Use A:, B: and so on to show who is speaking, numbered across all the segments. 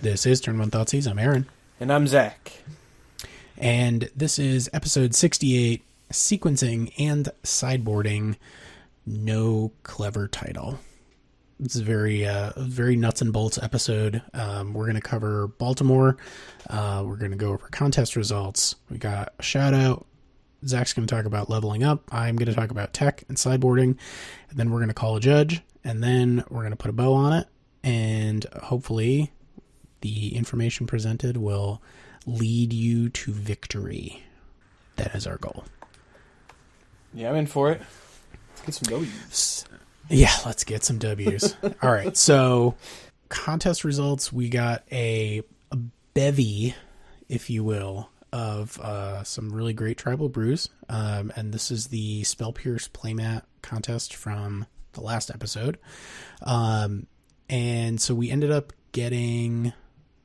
A: This is Turn 1 Thoughtseize. I'm Ahren.
B: And I'm Zach.
A: And this is episode 68, Sequencing and Sideboarding. No clever title. It's a very nuts and bolts episode. We're going to cover Baltimore. We're going to go over contest results. We got a shout out. Zach's going to talk about leveling up. I'm going to talk about tech and sideboarding. And then we're going to call a judge. And then we're going to put a bow on it. And hopefully the information presented will lead you to victory. That is our goal.
B: Yeah, I'm in for it. Let's get some W's.
A: Yeah, let's get some W's. All right, so contest results, we got a bevy, if you will, of some really great tribal brews. And this is the Spell Pierce playmat contest from the last episode. And so we ended up getting...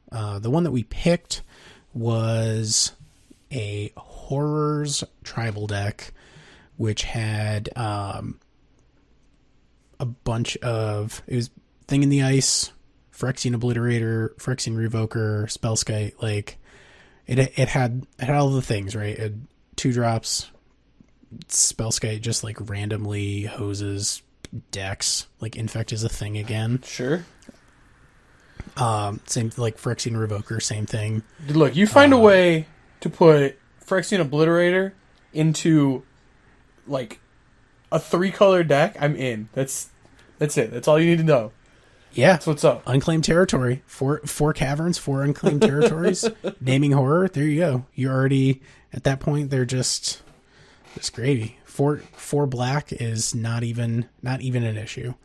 A: the one that we picked was a Horrors tribal deck, which had a bunch of... It was Thing in the Ice, Phyrexian Obliterator, Phyrexian Revoker, Spellskite. Like, it had all the things, right? It had 2-drops, Spellskite just like randomly hoses decks. Like, Infect is a thing again.
B: Sure.
A: Same like Phyrexian Revoker, same thing.
B: Look, you find a way to put Phyrexian Obliterator into like a 3-color deck, I'm in. That's it. That's all you need to know.
A: Yeah.
B: That's what's up.
A: Unclaimed territory. Four caverns, 4 unclaimed territories. Naming horror. There you go. You're already at that point. They're just gravy. 4 black is not even an issue.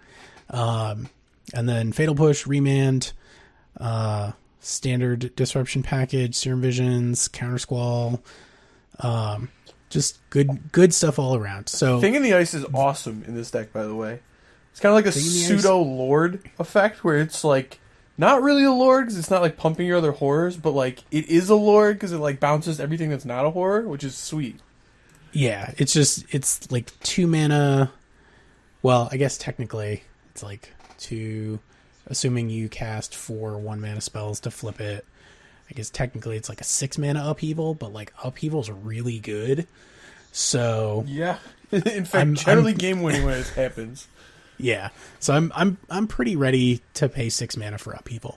A: And then Fatal Push, Remand, standard disruption package, Serum Visions, Counter Squall, just good stuff all around. So
B: Thing in the Ice is awesome in this deck, by the way. It's kind of like a pseudo Lord effect, where it's like not really a Lord because it's not like pumping your other horrors, but like it is a Lord because it like bounces everything that's not a horror, which is sweet.
A: Yeah, it's like 2 mana. Well, I guess technically it's like 2. Assuming you cast 4 1-mana spells to flip it, I guess technically it's like a 6-mana upheaval, but like upheaval's really good. So
B: yeah, in fact, generally game winning when it happens.
A: Yeah, so I'm pretty ready to pay 6 mana for upheaval,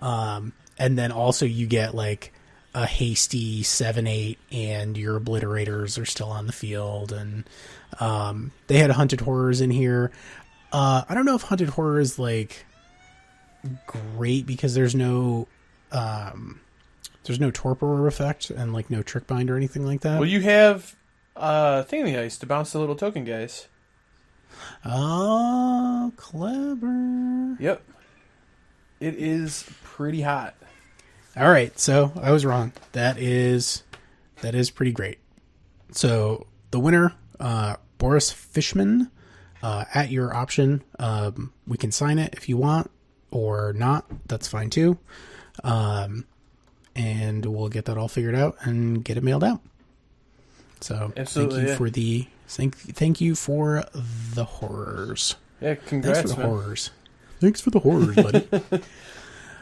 A: and then also you get like a hasty 7/8, and your obliterators are still on the field, and they had Hunted Horrors in here. I don't know if Hunted Horror is like great because there's no torpor effect and like no trick bind or anything like that.
B: Well, you have Thing in the Ice to bounce the little token guys.
A: Oh, clever.
B: Yep. It is pretty hot.
A: All right, so I was wrong. That is pretty great. So the winner, Boris Fishman, at your option. We can sign it if you want or not. That's fine too. And we'll get that all figured out and get it mailed out. So
B: absolutely,
A: thank you for the horrors.
B: Yeah, congrats,
A: Thanks for the
B: man.
A: horrors. Thanks for the horrors, buddy.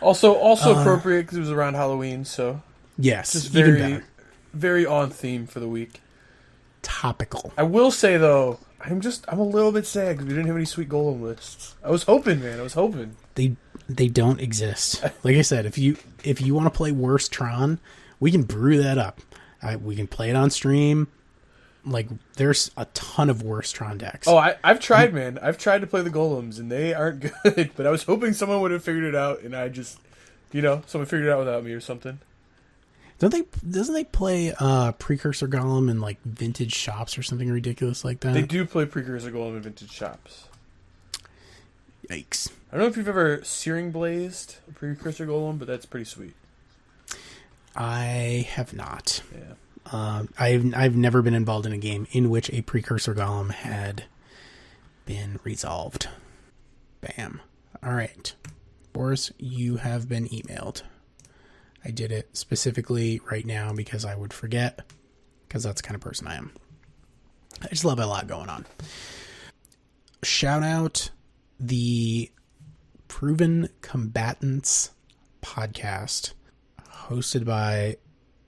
B: Also appropriate because it was around Halloween, so
A: yes,
B: just
A: even
B: very,
A: better.
B: very on theme for the week.
A: Topical.
B: I will say though, I'm a little bit sad because we didn't have any sweet golem lists. I was hoping, man.
A: They don't exist. Like I said, if you want to play worse Tron, we can brew that up. We can play it on stream. Like, there's a ton of worse Tron decks.
B: Oh, I've tried, man. I've tried to play the golems, and they aren't good. But I was hoping someone would have figured it out, and I just, someone figured it out without me or something.
A: Doesn't they play Precursor Golem in like vintage shops or something ridiculous like that?
B: They do play Precursor Golem in vintage shops.
A: Yikes.
B: I don't know if you've ever Searing Blazed a Precursor Golem, but that's pretty sweet.
A: I have not.
B: Yeah.
A: I've never been involved in a game in which a Precursor Golem had been resolved. Bam. All right. Boris, you have been emailed. I did it specifically right now because I would forget, because that's the kind of person I am. I just love a lot going on. Shout out the Proven Combatants podcast hosted by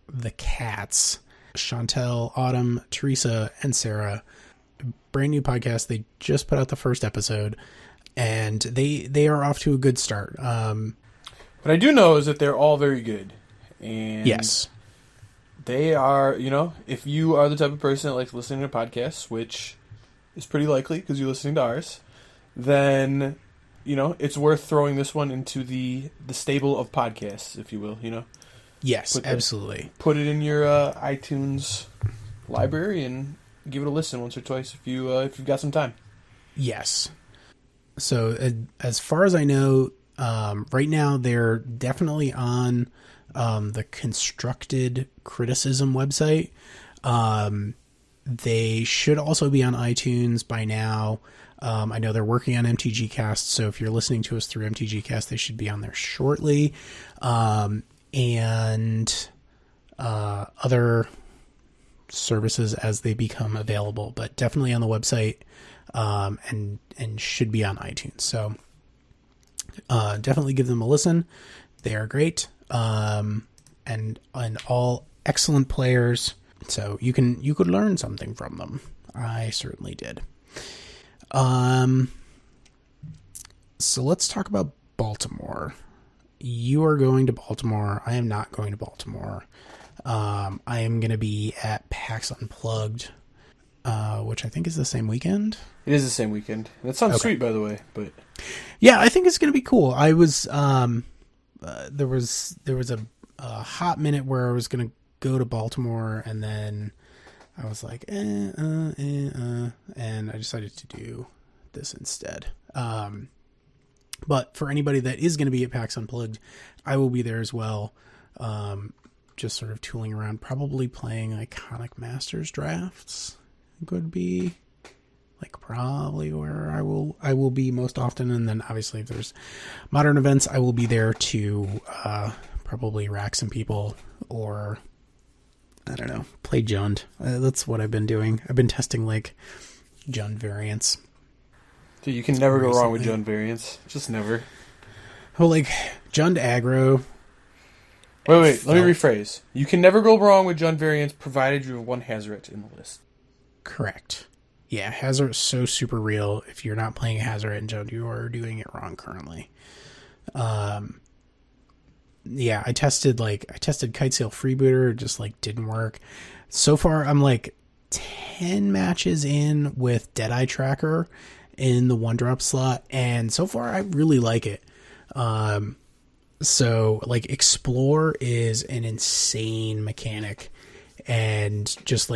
A: the cats, Chantel, Autumn, Teresa, and Sarah. Brand new podcast. They just put out the first episode, and they are off to a good start.
B: What I do know is that they're all very good. And
A: yes.
B: They are, if you are the type of person that likes listening to podcasts, which is pretty likely because you're listening to ours, then, it's worth throwing this one into the stable of podcasts, if you will,
A: Yes, absolutely.
B: Put it in your iTunes library and give it a listen once or twice if you've got some time.
A: Yes. So as far as I know, right now they're definitely on the Constructed Criticism website. They should also be on iTunes by now. I know they're working on MTG Cast, so if you're listening to us through MTG Cast, they should be on there shortly. And other services as they become available, but definitely on the website, and should be on iTunes. So definitely give them a listen. They are great, and all excellent players. So you could learn something from them. I certainly did. So let's talk about Baltimore. You are going to Baltimore. I am not going to Baltimore. I am going to be at PAX Unplugged, which I think is the same weekend.
B: It is the same weekend. That sounds sweet, by the way. But
A: yeah, I think it's going to be cool. I was there was a hot minute where I was going to go to Baltimore, and then I was like, and I decided to do this instead. But for anybody that is going to be at PAX Unplugged, I will be there as well. Just sort of tooling around, probably playing Iconic Masters drafts. Could be probably where I will be most often. And then obviously if there's modern events, I will be there to probably rack some people, or I don't know, play Jund. That's what I've been doing. I've been testing Jund variants.
B: Dude, you can never go wrong with Jund variants. Just never.
A: Oh, Jund aggro.
B: Wait. Let me rephrase. You can never go wrong with Jund variants, provided you have one Hazoret in the list.
A: Correct. Yeah, Hazoret is so super real. If you're not playing Hazoret in Jund, you are doing it wrong currently. Yeah, I tested Kitesail Freebooter. It just didn't work. So far, I'm 10 matches in with Deadeye Tracker in the 1-drop slot, and so far I really like it. So Explore is an insane mechanic, and just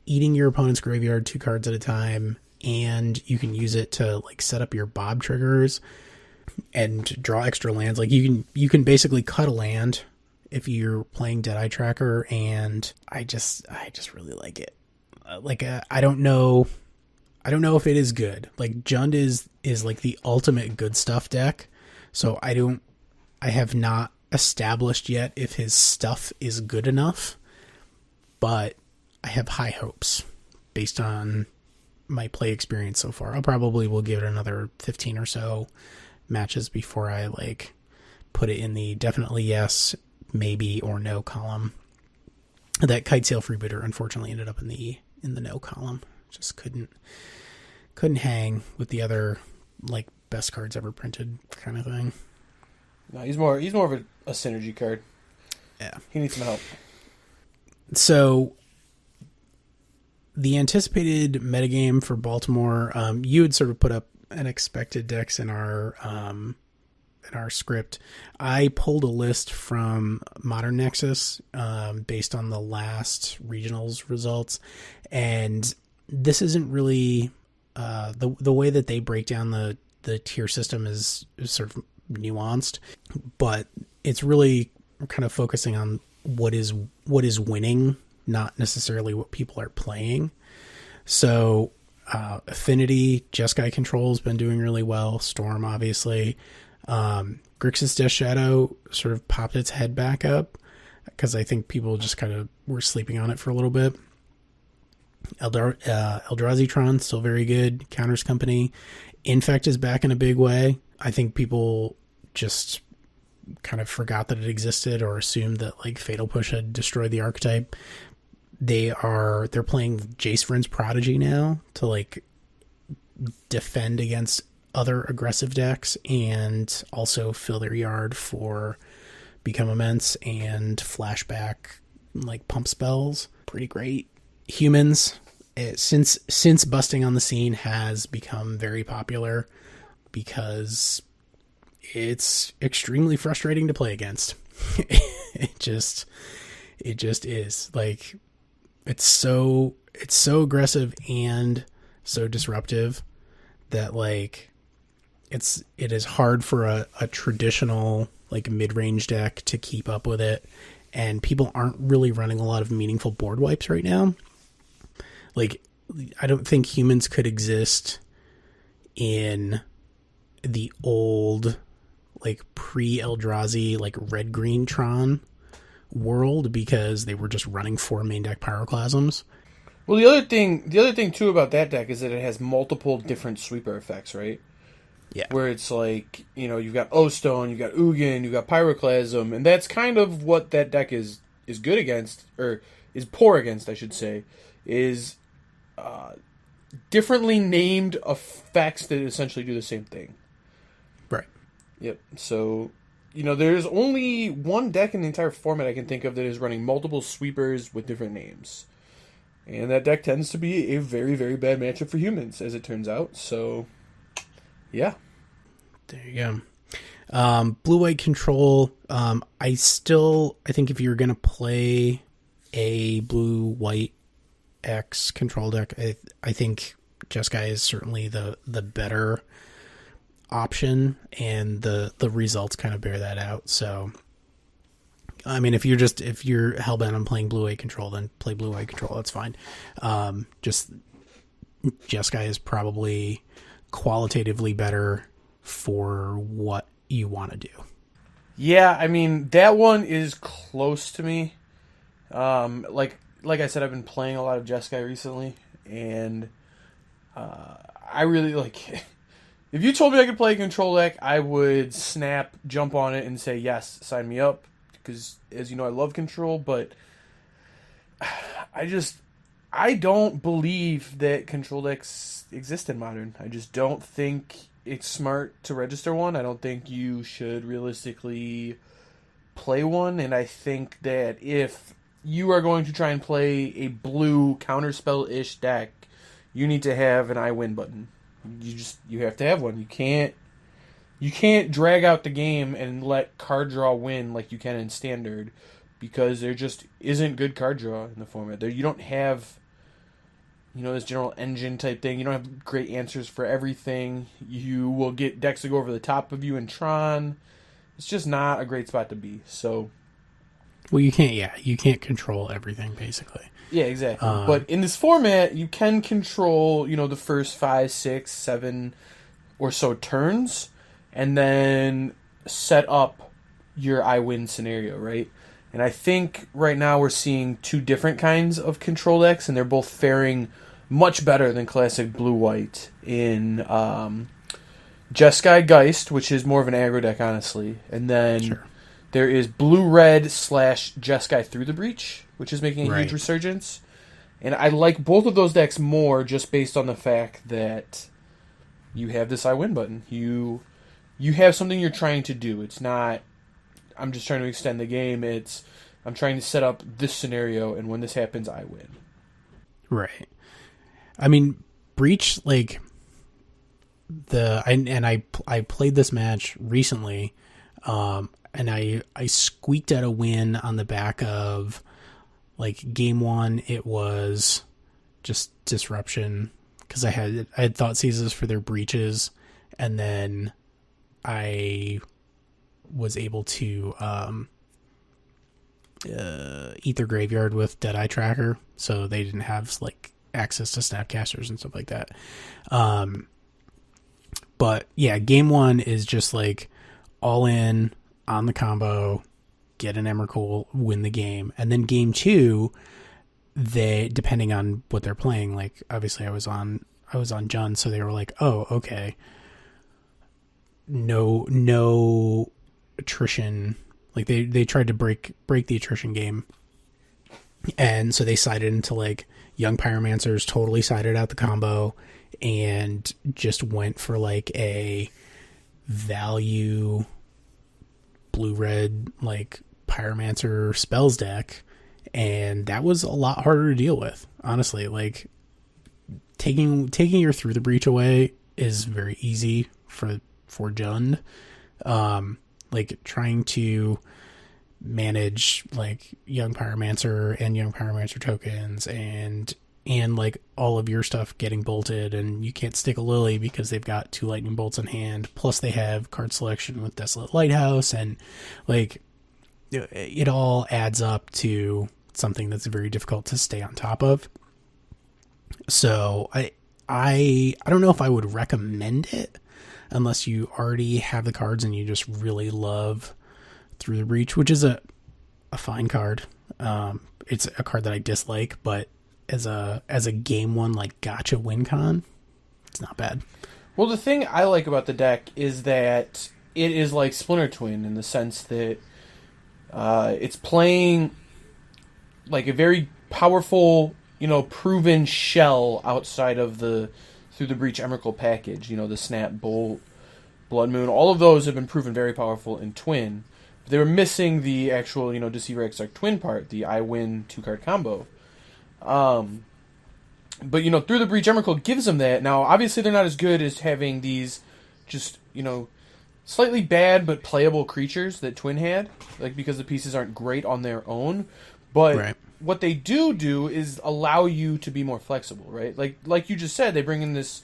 A: eating your opponent's graveyard 2 cards at a time, and you can use it to set up your Bob triggers and draw extra lands. You can basically cut a land if you're playing Deadeye Tracker, and I just really like it. I don't know if it is good. Jund is the ultimate good stuff deck. So I have not established yet if his stuff is good enough, but I have high hopes based on my play experience so far. I probably will give it another 15 or so matches before I put it in the definitely yes, maybe, or no column. That Kitesail Freebooter unfortunately ended up in the no column. Just couldn't hang with the other best cards ever printed kind of thing.
B: No, he's more of a synergy card.
A: Yeah.
B: He needs some help.
A: So the anticipated metagame for Baltimore, you had sort of put up an expected decks in our script. I pulled a list from Modern Nexus based on the last regionals results, and this isn't really the way that they break down the tier system is sort of nuanced, but it's really kind of focusing on what is winning, not necessarily what people are playing. So Affinity, Jeskai Control's been doing really well. Storm, obviously. Grixis Death Shadow sort of popped its head back up because I think people just kind of were sleeping on it for a little bit. Eldrazi still very good. Counters Company. Infect is back in a big way. I think people just kind of forgot that it existed or assumed that like Fatal Push had destroyed the archetype. They're playing Jace Vryn's Prodigy now to like defend against other aggressive decks and also fill their yard for Become Immense and flashback like pump spells. Pretty great. Humans, since busting on the scene, has become very popular because it's extremely frustrating to play against. it just is. Like, it's so aggressive and so disruptive that like it is hard for a traditional like mid-range deck to keep up with it, and people aren't really running a lot of meaningful board wipes right now. Like, I don't think humans could exist in the old like pre-Eldrazi like red-green Tron world because they were just running 4 main deck Pyroclasms.
B: Well, the other thing too about that deck is that it has multiple different sweeper effects, right?
A: Yeah.
B: Where it's like, you know, you've got O-Stone, you've got Ugin, you've got Pyroclasm, and that's kind of what that deck is good against, or is poor against, I should say, is differently named effects that essentially do the same thing.
A: Right.
B: Yep. So, you know, there's only one deck in the entire format I can think of that is running multiple sweepers with different names. And that deck tends to be a very, very bad matchup for humans, as it turns out. So, yeah.
A: There you go. Blue-white control. I think if you're going to play a blue-white X control deck, I think Jeskai is certainly the better option, and the results kind of bear that out. So, I mean, if you're hellbent on playing blue-white control, then play blue-white control. That's fine. Just Jeskai is probably qualitatively better for what you want to do.
B: Yeah, I mean, that one is close to me. Like I said, I've been playing a lot of Jeskai recently, and I really like. If you told me I could play a control deck, I would jump on it, and say yes, sign me up. Because, as you know, I love control, but I don't believe that control decks exist in Modern. I just don't think it's smart to register one. I don't think you should realistically play one, and I think that if you are going to try and play a blue counterspell-ish deck, you need to have an I win button. You have to have one. You can't drag out the game and let card draw win like you can in Standard, because there just isn't good card draw in the format. You don't have, this general engine type thing. You don't have great answers for everything. You will get decks to go over the top of you in Tron. It's just not a great spot to be. So,
A: well, you can't control everything, basically.
B: Yeah, exactly. But in this format, you can control, the first 5, 6, 7 or so turns, and then set up your I win scenario, right? And I think right now we're seeing 2 different kinds of control decks, and they're both faring much better than classic blue-white in Jeskai Geist, which is more of an aggro deck, honestly. And then there is blue-red / Jeskai Through the Breach, which is making a huge resurgence. And I like both of those decks more just based on the fact that you have this I win button. You have something you're trying to do. It's not, I'm just trying to extend the game. It's, I'm trying to set up this scenario, and when this happens, I win. Right.
A: I mean, Breach, like, I played this match recently, and I squeaked out a win on the back of, like, game 1, it was just disruption, because I had Thoughtseize for their breaches, and then I was able to eat their graveyard with Deadeye Tracker, so they didn't have like access to Snapcasters and stuff like that. But yeah, game 1 is just like all in on the combo, get an Emrakul, win the game, and then game 2, they, depending on what they're playing, like obviously I was on Jund, so they were like, oh, okay, no attrition. Like they tried to break the attrition game, and so they sided into like young pyromancers, totally sided out the combo, and just went for like a value blue red like pyromancer spells deck, and that was a lot harder to deal with, honestly. Like taking your Through the Breach away is very easy for Jund. Like trying to manage like young pyromancer and young pyromancer tokens and like all of your stuff getting bolted, and you can't stick a Lily because they've got 2 lightning bolts in hand, plus they have card selection with Desolate Lighthouse, and like it all adds up to something that's very difficult to stay on top of. So I don't know if I would recommend it unless you already have the cards and you just really love Through the Breach, which is a fine card. It's a card that I dislike, but as a game one like gotcha win con, it's not bad.
B: Well, the thing I like about the deck is that it is like Splinter Twin in the sense that it's playing like a very powerful, proven shell outside of the Through the Breach Emrakul package. The Snap, Bolt, Blood Moon, all of those have been proven very powerful in Twin. But they were missing the actual, Deceiver Exarch Twin part, the I win 2-card combo. But, Through the Breach Emrakul gives them that. Now, obviously they're not as good as having these just, slightly bad but playable creatures that Twin had, like because the pieces aren't great on their own. But
A: right.
B: What they do is allow you to be more flexible, right? Like you just said, they bring in this,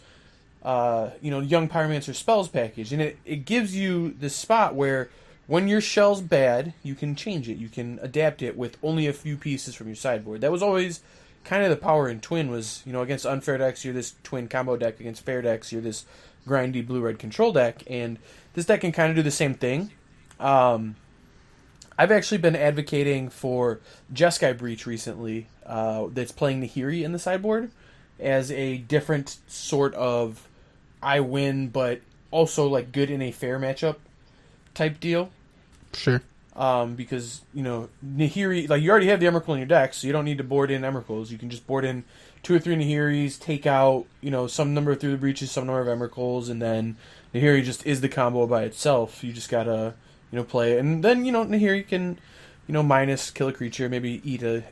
B: young Pyromancer spells package, and it gives you this spot where when your shell's bad, you can change it, you can adapt it with only a few pieces from your sideboard. That was always kind of the power in Twin was, against unfair decks, you're this Twin combo deck. Against fair decks, you're this grindy blue-red control deck, and this deck can kind of do the same thing. I've actually been advocating for Jeskai Breach recently, that's playing Nahiri in the sideboard as a different sort of I win, but also like good in a fair matchup type deal.
A: Sure.
B: Because, Nahiri, like you already have the Emrakul in your deck, so you don't need to board in Emrakuls. You can just board in 2 or 3 Nahiris, take out, some number of Through the Breaches, some number of Emrakuls, and then Nahiri just is the combo by itself. You just gotta, play it. And then, Nahiri can, minus kill a creature, maybe eat a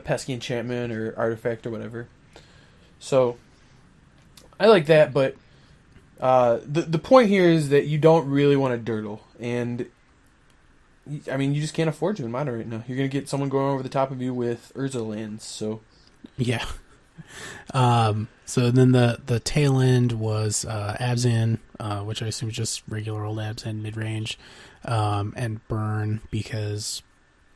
B: pesky enchantment or artifact or whatever. So, I like that, but the point here is that you don't really want to dirtle. And, I mean, you just can't afford to in Modern right now. You're going to get someone going over the top of you with Urza lands, so...
A: Yeah. So then the tail end was Abzan, which I assume is just regular old Abzan mid-range, and Burn, because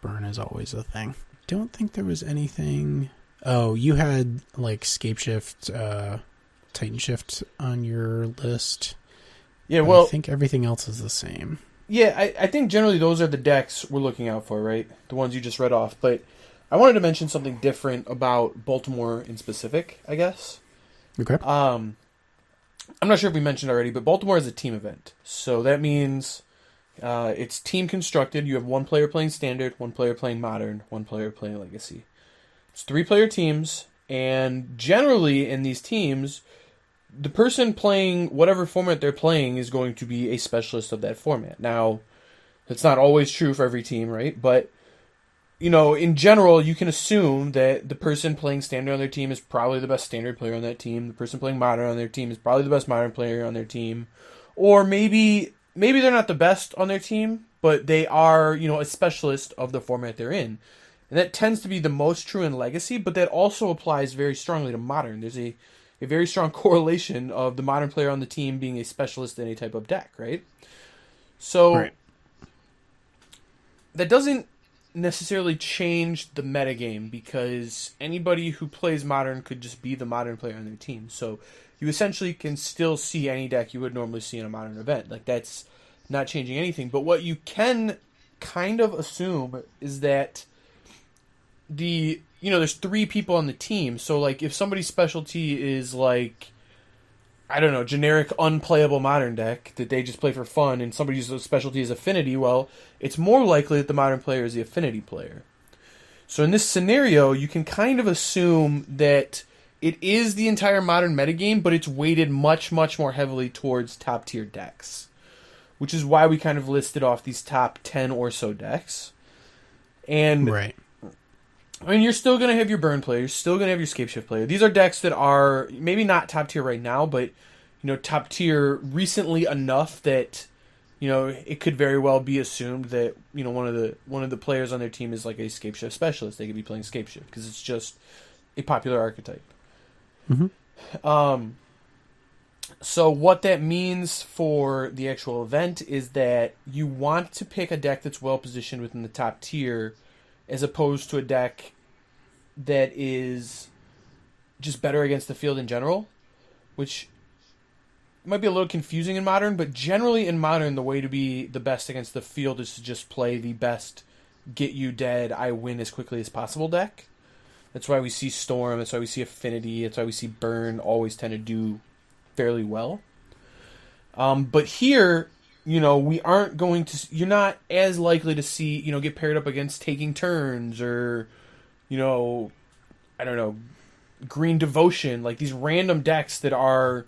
A: Burn is always a thing. Don't think there was anything... Oh, you had, like, Scape Shift, Titan Shift on your list.
B: Yeah, well...
A: I think everything else is the same.
B: Yeah, I think generally those are the decks we're looking out for, right? The ones you just read off, but... I wanted to mention something different about Baltimore in specific, I guess.
A: Okay.
B: I'm not sure if we mentioned already, but Baltimore is a team event. So that means it's team constructed. You have one player playing Standard, one player playing Modern, one player playing Legacy. It's 3-player teams, and generally in these teams, the person playing whatever format they're playing is going to be a specialist of that format. Now, that's not always true for every team, right? But in general, you can assume that the person playing Standard on their team is probably the best Standard player on that team. The person playing Modern on their team is probably the best Modern player on their team. Or maybe they're not the best on their team, but they are, a specialist of the format they're in. And that tends to be the most true in Legacy, but that also applies very strongly to Modern. There's a very strong correlation of the Modern player on the team being a specialist in a type of deck, right? So,
A: right.
B: That doesn't necessarily change the metagame, because anybody who plays Modern could just be the Modern player on their team. So you essentially can still see any deck you would normally see in a Modern event. Like, that's not changing anything. But what you can kind of assume is that there's 3 people on the team. So, like, if somebody's specialty is, like, I don't know, generic unplayable Modern deck that they just play for fun, and somebody's specialty is Affinity, well, it's more likely that the Modern player is the Affinity player. So in this scenario, you can kind of assume that it is the entire Modern metagame, but it's weighted much, much more heavily towards top-tier decks, which is why we kind of listed off these top 10 or so decks. And
A: right.
B: I mean, you're still going to have your burn player. You're still going to have your Scapeshift player. These are decks that are maybe not top tier right now, but, top tier recently enough that, it could very well be assumed that, one of the players on their team is like a Scapeshift specialist. They could be playing Scapeshift because it's just a popular archetype.
A: Mm-hmm.
B: So what that means for the actual event is that you want to pick a deck that's well positioned within the top tier, as opposed to a deck that is just better against the field in general, which might be a little confusing in Modern, but generally in Modern, the way to be the best against the field is to just play the best get you dead, I win as quickly as possible deck. That's why we see Storm, that's why we see Affinity, that's why we see Burn always tend to do fairly well. But here, we aren't going to... You're not as likely to see, get paired up against Taking Turns or, I don't know, Green Devotion. Like, these random decks that are,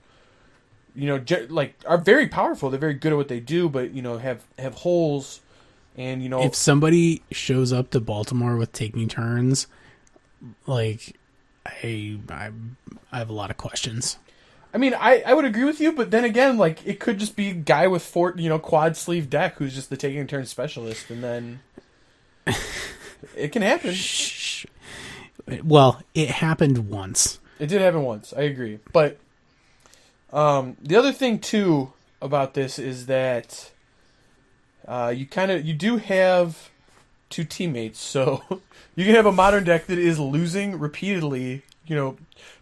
B: are very powerful. They're very good at what they do, but, have holes. And,
A: if somebody shows up to Baltimore with Taking Turns, like, I have a lot of questions.
B: I mean, I would agree with you, but then again, like, it could just be a guy with quad sleeve deck who's just the Taking Turn specialist, and then it can happen.
A: Well, it happened once.
B: It did happen once, I agree. But the other thing, too, about this is that you do have two teammates, so you can have a Modern deck that is losing repeatedly,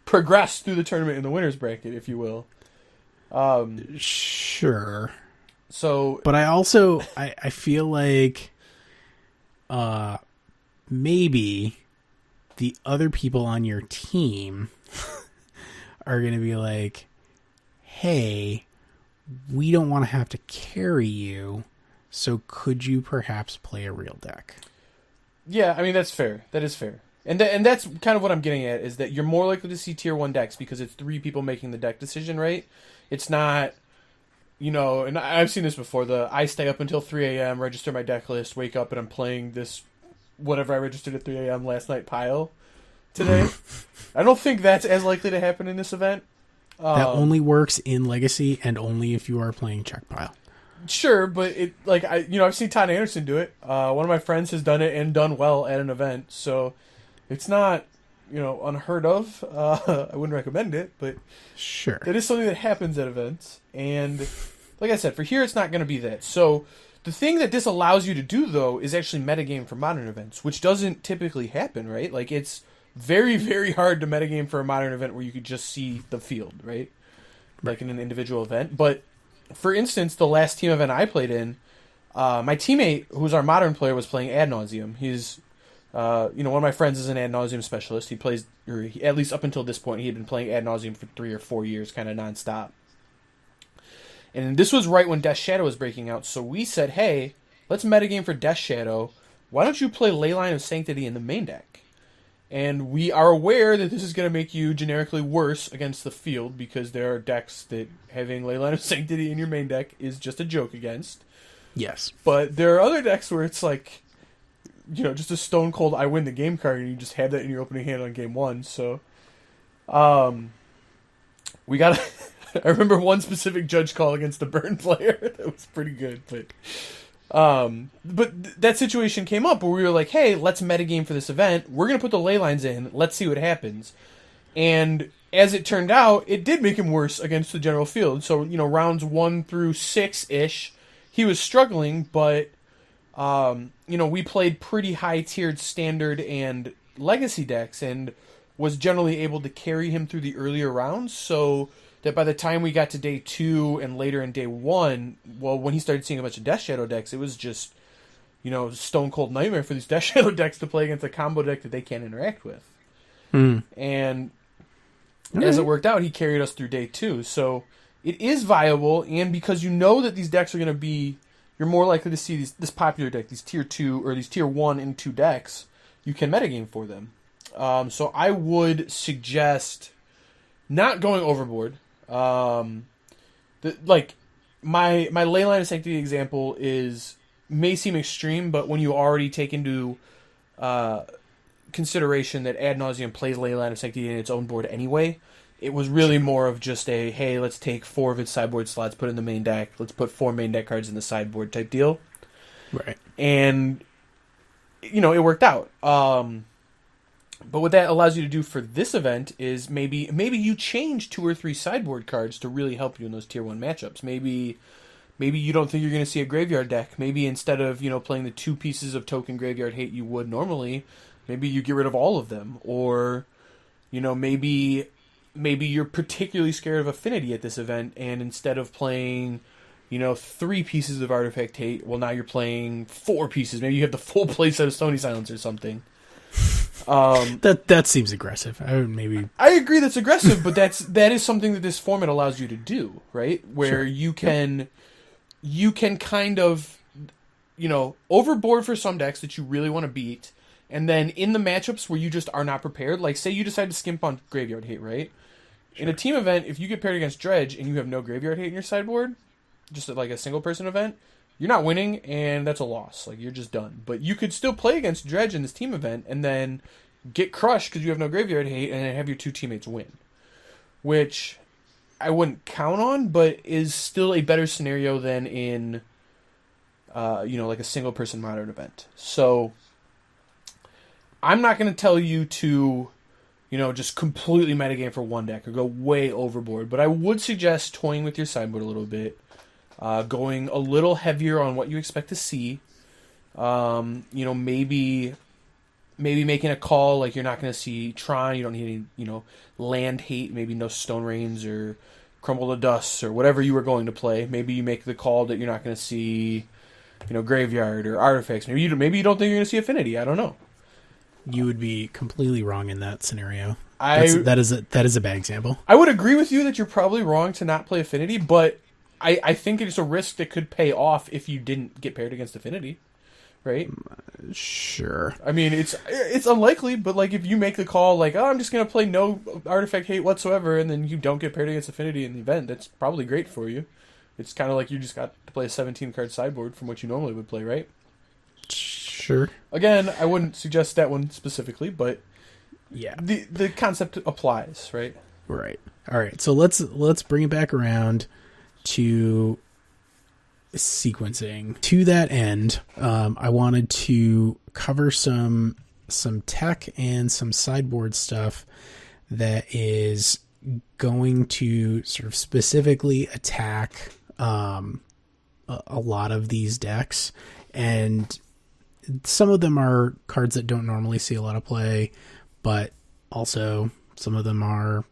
B: progress through the tournament in the winner's bracket, if you will.
A: Sure.
B: So,
A: but I also I feel like maybe the other people on your team are going to be like, hey, we don't want to have to carry you, so could you perhaps play a real deck?
B: Yeah, I mean, that's fair. That is fair. And that's kind of what I'm getting at, is that you're more likely to see tier 1 decks because it's 3 people making the deck decision, right? It's not, and I've seen this before, I stay up until 3 a.m., register my deck list, wake up, and I'm playing this whatever I registered at 3 a.m. last night pile today. I don't think that's as likely to happen in this event.
A: That only works in Legacy and only if you are playing check pile.
B: Sure, but I've seen Todd Anderson do it. One of my friends has done it and done well at an event, so it's not, unheard of. I wouldn't recommend it, but
A: sure,
B: that is something that happens at events. And like I said, for here, it's not going to be that. So the thing that this allows you to do, though, is actually metagame for Modern events, which doesn't typically happen, right? Like, it's very, very hard to metagame for a Modern event where you could just see the field, right? Like in an individual event. But for instance, the last team event I played in, my teammate, who's our Modern player, was playing Ad Nauseam. He's, one of my friends is an Ad Nauseam specialist. He plays, at least up until this point, he had been playing Ad Nauseam for 3 or 4 years, kind of nonstop. And this was right when Death Shadow was breaking out, so we said, hey, let's metagame for Death Shadow. Why don't you play Leyline of Sanctity in the main deck? And we are aware that this is going to make you generically worse against the field, because there are decks that having Leyline of Sanctity in your main deck is just a joke against.
A: Yes.
B: But there are other decks where it's like, just a stone cold I win the game card, and you just have that in your opening hand on game 1. So, we got I remember one specific judge call against the Burn player that was pretty good, but that situation came up where we were like, hey, let's metagame for this event. We're going to put the ley lines in. Let's see what happens. And as it turned out, it did make him worse against the general field. So, rounds 1 through 6-ish, he was struggling, but, we played pretty high-tiered standard and legacy decks and was generally able to carry him through the earlier rounds, so that by the time we got to day 2 and later in day 1, well, when he started seeing a bunch of Death Shadow decks, it was just, stone cold nightmare for these Death Shadow decks to play against a combo deck that they can't interact with. And as it worked out, he carried us through day 2. So it is viable, and because you know that these decks are going to be, you're more likely to see this popular deck, these tier 2 or these tier 1 and 2 decks, you can metagame for them. So I would suggest not going overboard. My Leyline of Sanctity example may seem extreme, but when you already take into consideration that Ad Nauseam plays Leyline of Sanctity in its own board anyway, it was really more of just a, hey, let's take 4 of its sideboard slots, put in the main deck, let's put 4 main deck cards in the sideboard type deal.
A: Right.
B: And, it worked out. But what that allows you to do for this event is maybe you change 2 or 3 sideboard cards to really help you in those tier 1 matchups. Maybe you don't think you're going to see a graveyard deck. Maybe instead of, playing the 2 pieces of token graveyard hate you would normally, maybe you get rid of all of them. Or, maybe you're particularly scared of affinity at this event, and instead of playing, 3 pieces of artifact hate, well, now you're playing 4 pieces. Maybe you have the full playset of Stony Silence or something.
A: That seems aggressive.
B: I agree that's aggressive, but that is something that this format allows you to do, right? Where you can kind of overboard for some decks that you really want to beat, and then in the matchups where you just are not prepared, like say you decide to skimp on graveyard hate, right? Sure. In a team event, if you get paired against Dredge and you have no graveyard hate in your sideboard, just like a single person event, you're not winning, and that's a loss. Like, you're just done. But you could still play against Dredge in this team event and then get crushed because you have no graveyard hate and then have your 2 teammates win. Which I wouldn't count on, but is still a better scenario than in, like a single-person modern event. So, I'm not going to tell you to, just completely metagame for one deck or go way overboard, but I would suggest toying with your sideboard a little bit. Going a little heavier on what you expect to see. Maybe making a call like you're not going to see Tron. You don't need any, land hate. Maybe no Stone Rains or Crumble to Dust or whatever you were going to play. Maybe you make the call that you're not going to see, Graveyard or Artifacts. Maybe you don't think you're going to see Affinity. I don't know.
A: You would be completely wrong in that scenario. That is a bad example.
B: I would agree with you that you're probably wrong to not play Affinity, but I think it's a risk that could pay off if you didn't get paired against Affinity, right?
A: Sure.
B: I mean, it's unlikely, but like if you make the call like, oh, I'm just going to play no artifact hate whatsoever, and then you don't get paired against Affinity in the event, that's probably great for you. It's kind of like you just got to play a 17-card sideboard from what you normally would play, right?
A: Sure.
B: Again, I wouldn't suggest that one specifically, but
A: yeah,
B: the concept applies, right?
A: Right. All right. So let's bring it back around to sequencing. To that end, I wanted to cover some tech and some sideboard stuff that is going to sort of specifically attack a lot of these decks, and some of them are cards that don't normally see a lot of play, but also some of them are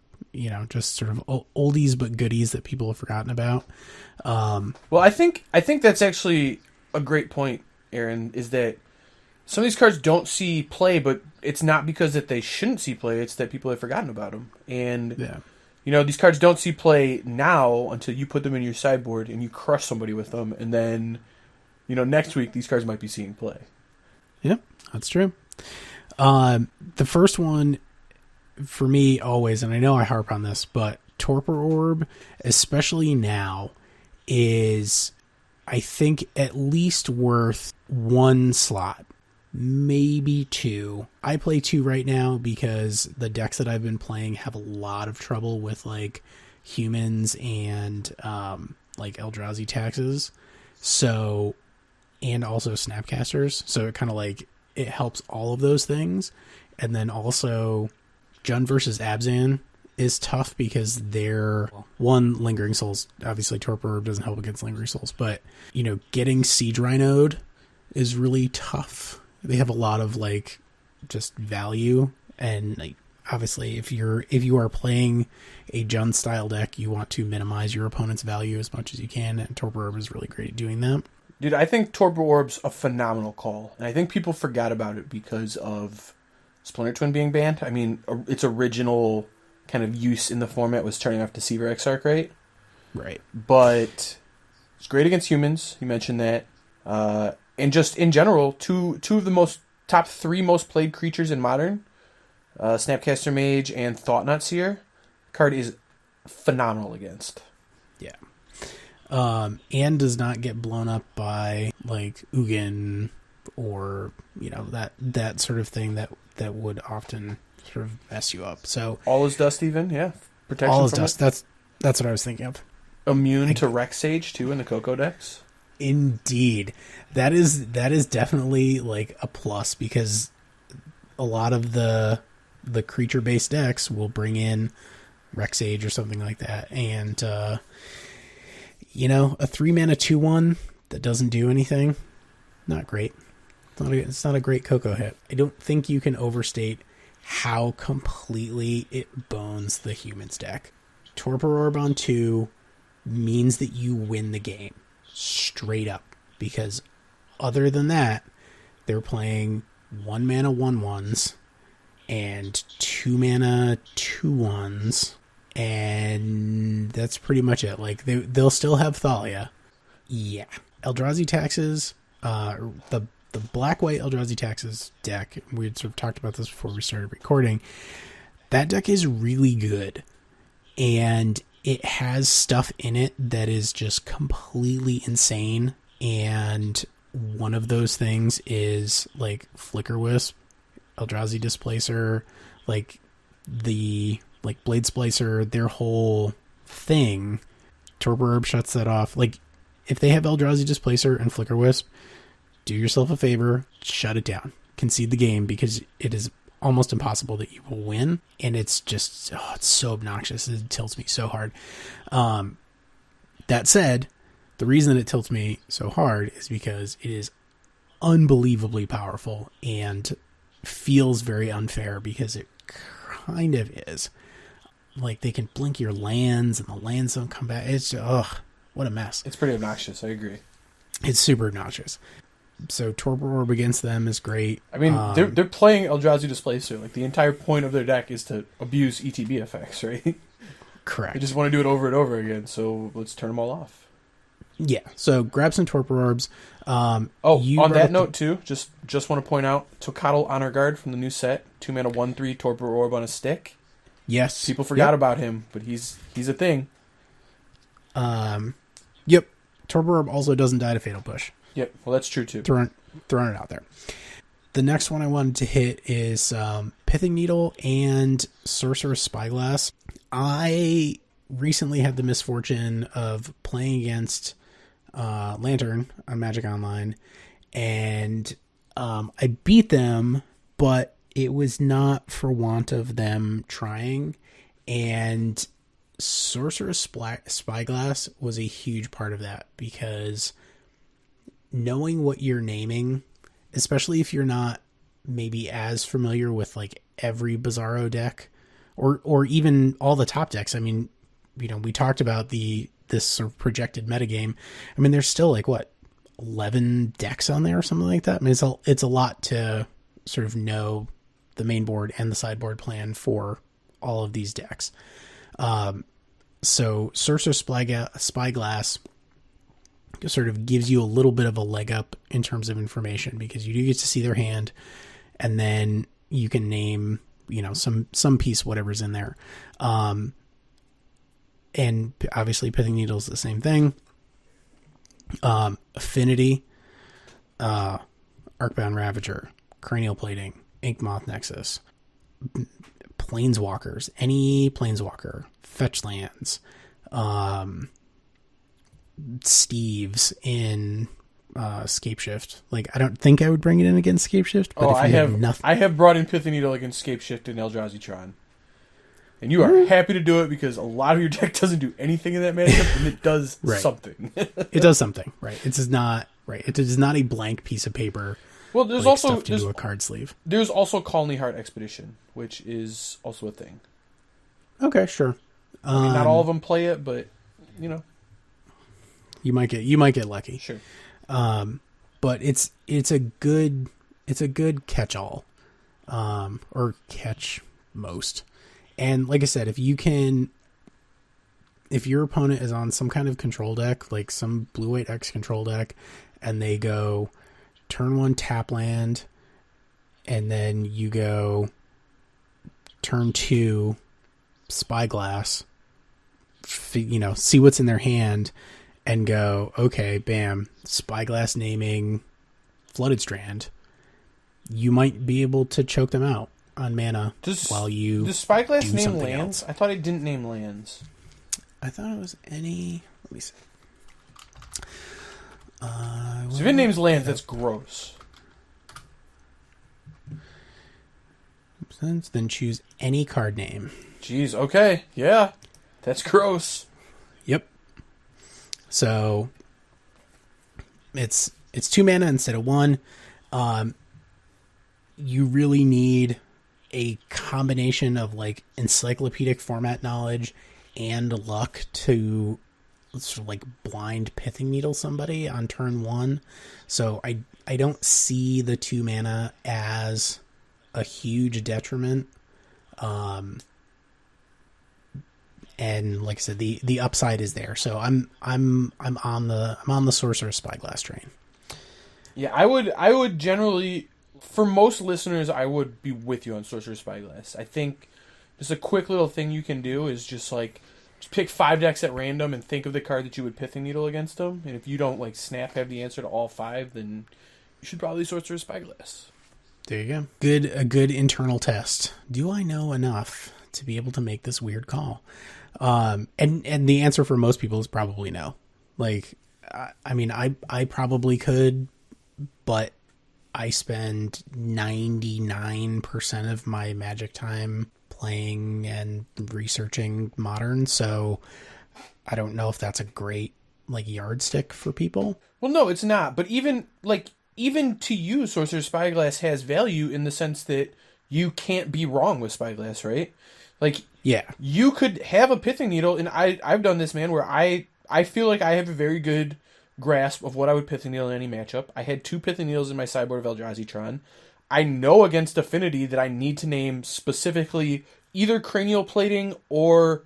A: just sort of oldies but goodies that people have forgotten about.
B: Well, I think that's actually a great point, Ahren, is that some of these cards don't see play, but it's not because that they shouldn't see play, it's that people have forgotten about them. And, these cards don't see play now until you put them in your sideboard and you crush somebody with them, and then, next week these cards might be seeing play.
A: Yeah, that's true. The first one for me always, and I know I harp on this, but Torpor Orb, especially now, is, I think, at least worth 1 slot, maybe 2. I play 2 right now because the decks that I've been playing have a lot of trouble with like humans and like Eldrazi taxes, so, and also Snapcasters, so it kind of like it helps all of those things. And then also Jund versus Abzan is tough because they're one, Lingering Souls. Obviously Torpor Orb doesn't help against Lingering Souls, but getting Siege Rhino'd is really tough. They have a lot of like just value, and like obviously if you are playing a Jund style deck, you want to minimize your opponent's value as much as you can, and Torpor Orb is really great at doing that.
B: Dude, I think Torpor Orb's a phenomenal call, and I think people forgot about it because of Splinter Twin being banned. I mean, its original kind of use in the format was turning off Deceiver Exarch, right?
A: Right.
B: But it's great against humans. You mentioned that. And just in general, two of the top 3 most played creatures in Modern, Snapcaster Mage and Thought-Knot Seer, card is phenomenal against.
A: Yeah. And does not get blown up by like Ugin or, that sort of thing that would often sort of mess you up. So
B: all is dust even, yeah. Protection
A: all is
B: from
A: dust.
B: it.
A: That's what I was thinking of.
B: Immune to Rex Sage too in the Coco decks.
A: Indeed. That is definitely like a plus, because a lot of the creature based decks will bring in Rex Sage or something like that. And a 3-mana 2/1 that doesn't do anything, not great. It's not a great Coco hit. I don't think you can overstate how completely it bones the humans deck. Torpor Orb on 2 means that you win the game. Straight up. Because other than that, they're playing 1-mana 1/1s and 2-mana 2/1s, and that's pretty much it. Like, they'll still have Thalia. Yeah. Eldrazi Taxes, the black-white Eldrazi Taxes deck, we had sort of talked about this before we started recording, that deck is really good. And it has stuff in it that is just completely insane. And one of those things is like Flicker Wisp, Eldrazi Displacer, like the Blade Splicer, their whole thing. Torpor Orb shuts that off. Like, if they have Eldrazi Displacer and Flicker Wisp, do yourself a favor, shut it down. Concede the game, because it is almost impossible that you will win. And it's just, it's so obnoxious. It tilts me so hard. That said, the reason that it tilts me so hard is because it is unbelievably powerful and feels very unfair, because it kind of is. Like, they can blink your lands and the lands don't come back. It's, what a mess.
B: It's pretty obnoxious, I agree.
A: It's super obnoxious. So Torpor Orb against them is great.
B: I mean, they're playing Eldrazi Displacer. Like, the entire point of their deck is to abuse ETB effects, right?
A: Correct.
B: They just want to do it over and over again, so let's turn them all off.
A: Yeah, so grab some Torpor Orbs.
B: On that note, too, just want to point out, Tocatl Honor Guard from the new set, 2-mana 1/3 Torpor Orb on a stick.
A: Yes.
B: People forgot about him, but he's a thing.
A: Yep. Torpor Orb also doesn't die to Fatal Push.
B: Yep, well, that's true, too.
A: Throwing it out there. The next one I wanted to hit is Pithing Needle and Sorcerer's Spyglass. I recently had the misfortune of playing against Lantern on Magic Online, and I beat them, but it was not for want of them trying, and Sorcerer's Spyglass was a huge part of that, because knowing what you're naming, especially if you're not maybe as familiar with like every Bizarro deck or even all the top decks. I mean, we talked about this sort of projected metagame. I mean, there's still like 11 decks on there or something like that. I mean, it's a lot to sort of know the main board and the sideboard plan for all of these decks. So Sorcerer's Spyglass sort of gives you a little bit of a leg up in terms of information, because you do get to see their hand, and then you can name, some piece, whatever's in there. And obviously Pithing Needle is the same thing. Affinity, Arcbound Ravager, Cranial Plating, Inkmoth Nexus, Planeswalkers, any Planeswalker, fetch lands, Steve's in Scapeshift. Like, I don't think I would bring it in against Scapeshift, but if you have nothing,
B: I have brought in Pithing Needle against Scapeshift and Eldrazi Tron. And you are happy to do it, because a lot of your deck doesn't do anything in that matchup, and it does something.
A: It does something, right? It is not a blank piece of paper.
B: Well, there's also
A: stuffed into a card sleeve.
B: There's also Colony Heart Expedition, which is also a thing.
A: Okay, sure.
B: I mean, not all of them play it, but
A: you might get lucky.
B: Sure.
A: But it's a good catch-all, or catch most. And like I said, if your opponent is on some kind of control deck, like some blue-white X control deck, and they go turn 1 tap land, and then you go turn 2 Spyglass, see what's in their hand, and go, okay, bam, Spyglass naming Flooded Strand, you might be able to choke them out on mana while you
B: does Spyglass
A: do
B: name
A: something
B: lands?
A: else.
B: I thought it didn't name lands.
A: I thought it was any... Let me see.
B: So if it names lands, that's gross.
A: Then choose any card name.
B: Jeez, okay. Yeah. That's gross.
A: Yep. So it's 2 mana instead of 1. You really need a combination of like encyclopedic format knowledge and luck to sort of like blind pithing needle somebody on turn 1. So I don't see the 2 mana as a huge detriment. And like I said, the upside is there. So I'm on the Sorcerer's Spyglass train.
B: Yeah, I would generally, for most listeners, I would be with you on Sorcerer's Spyglass. I think just a quick little thing you can do is just pick 5 decks at random and think of the card that you would Pithing Needle against them. And if you don't have the answer to all 5, then you should probably Sorcerer's Spyglass.
A: There you go. A good internal test. Do I know enough to be able to make this weird call? And the answer for most people is probably no. Like, I mean, I probably could, but I spend 99% of my Magic time playing and researching Modern, so I don't know if that's a great yardstick for people.
B: Well, no, it's not. But even to you, Sorcerer's Spyglass has value in the sense that you can't be wrong with Spyglass, right?
A: Yeah,
B: you could have a Pithing Needle, and I've done this, man, where I feel like I have a very good grasp of what I would Pithing Needle in any matchup. I had 2 Pithing Needles in my sideboard of Eldrazi-tron. I know against Affinity that I need to name specifically either Cranial Plating or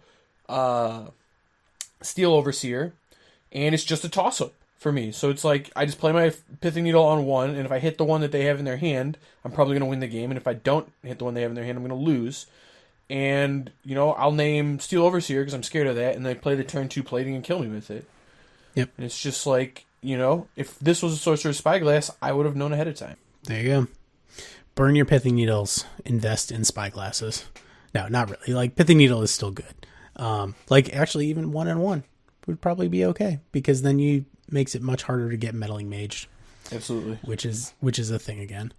B: Steel Overseer, and it's just a toss-up for me. So it's like, I just play my Pithing Needle on 1, and if I hit the one that they have in their hand, I'm probably going to win the game, and if I don't hit the one they have in their hand, I'm going to lose. And, I'll name Steel Overseer because I'm scared of that, and they play the turn 2 plating and kill me with it.
A: Yep.
B: And it's just like, if this was a Sorcerer's Spyglass, I would have known ahead of time.
A: There you go. Burn your Pithing Needles. Invest in Spyglasses. No, not really. Pithing Needle is still good. Actually, even 1-1 would probably be okay, because then makes it much harder to get Meddling Maged.
B: Absolutely.
A: Which is a thing again.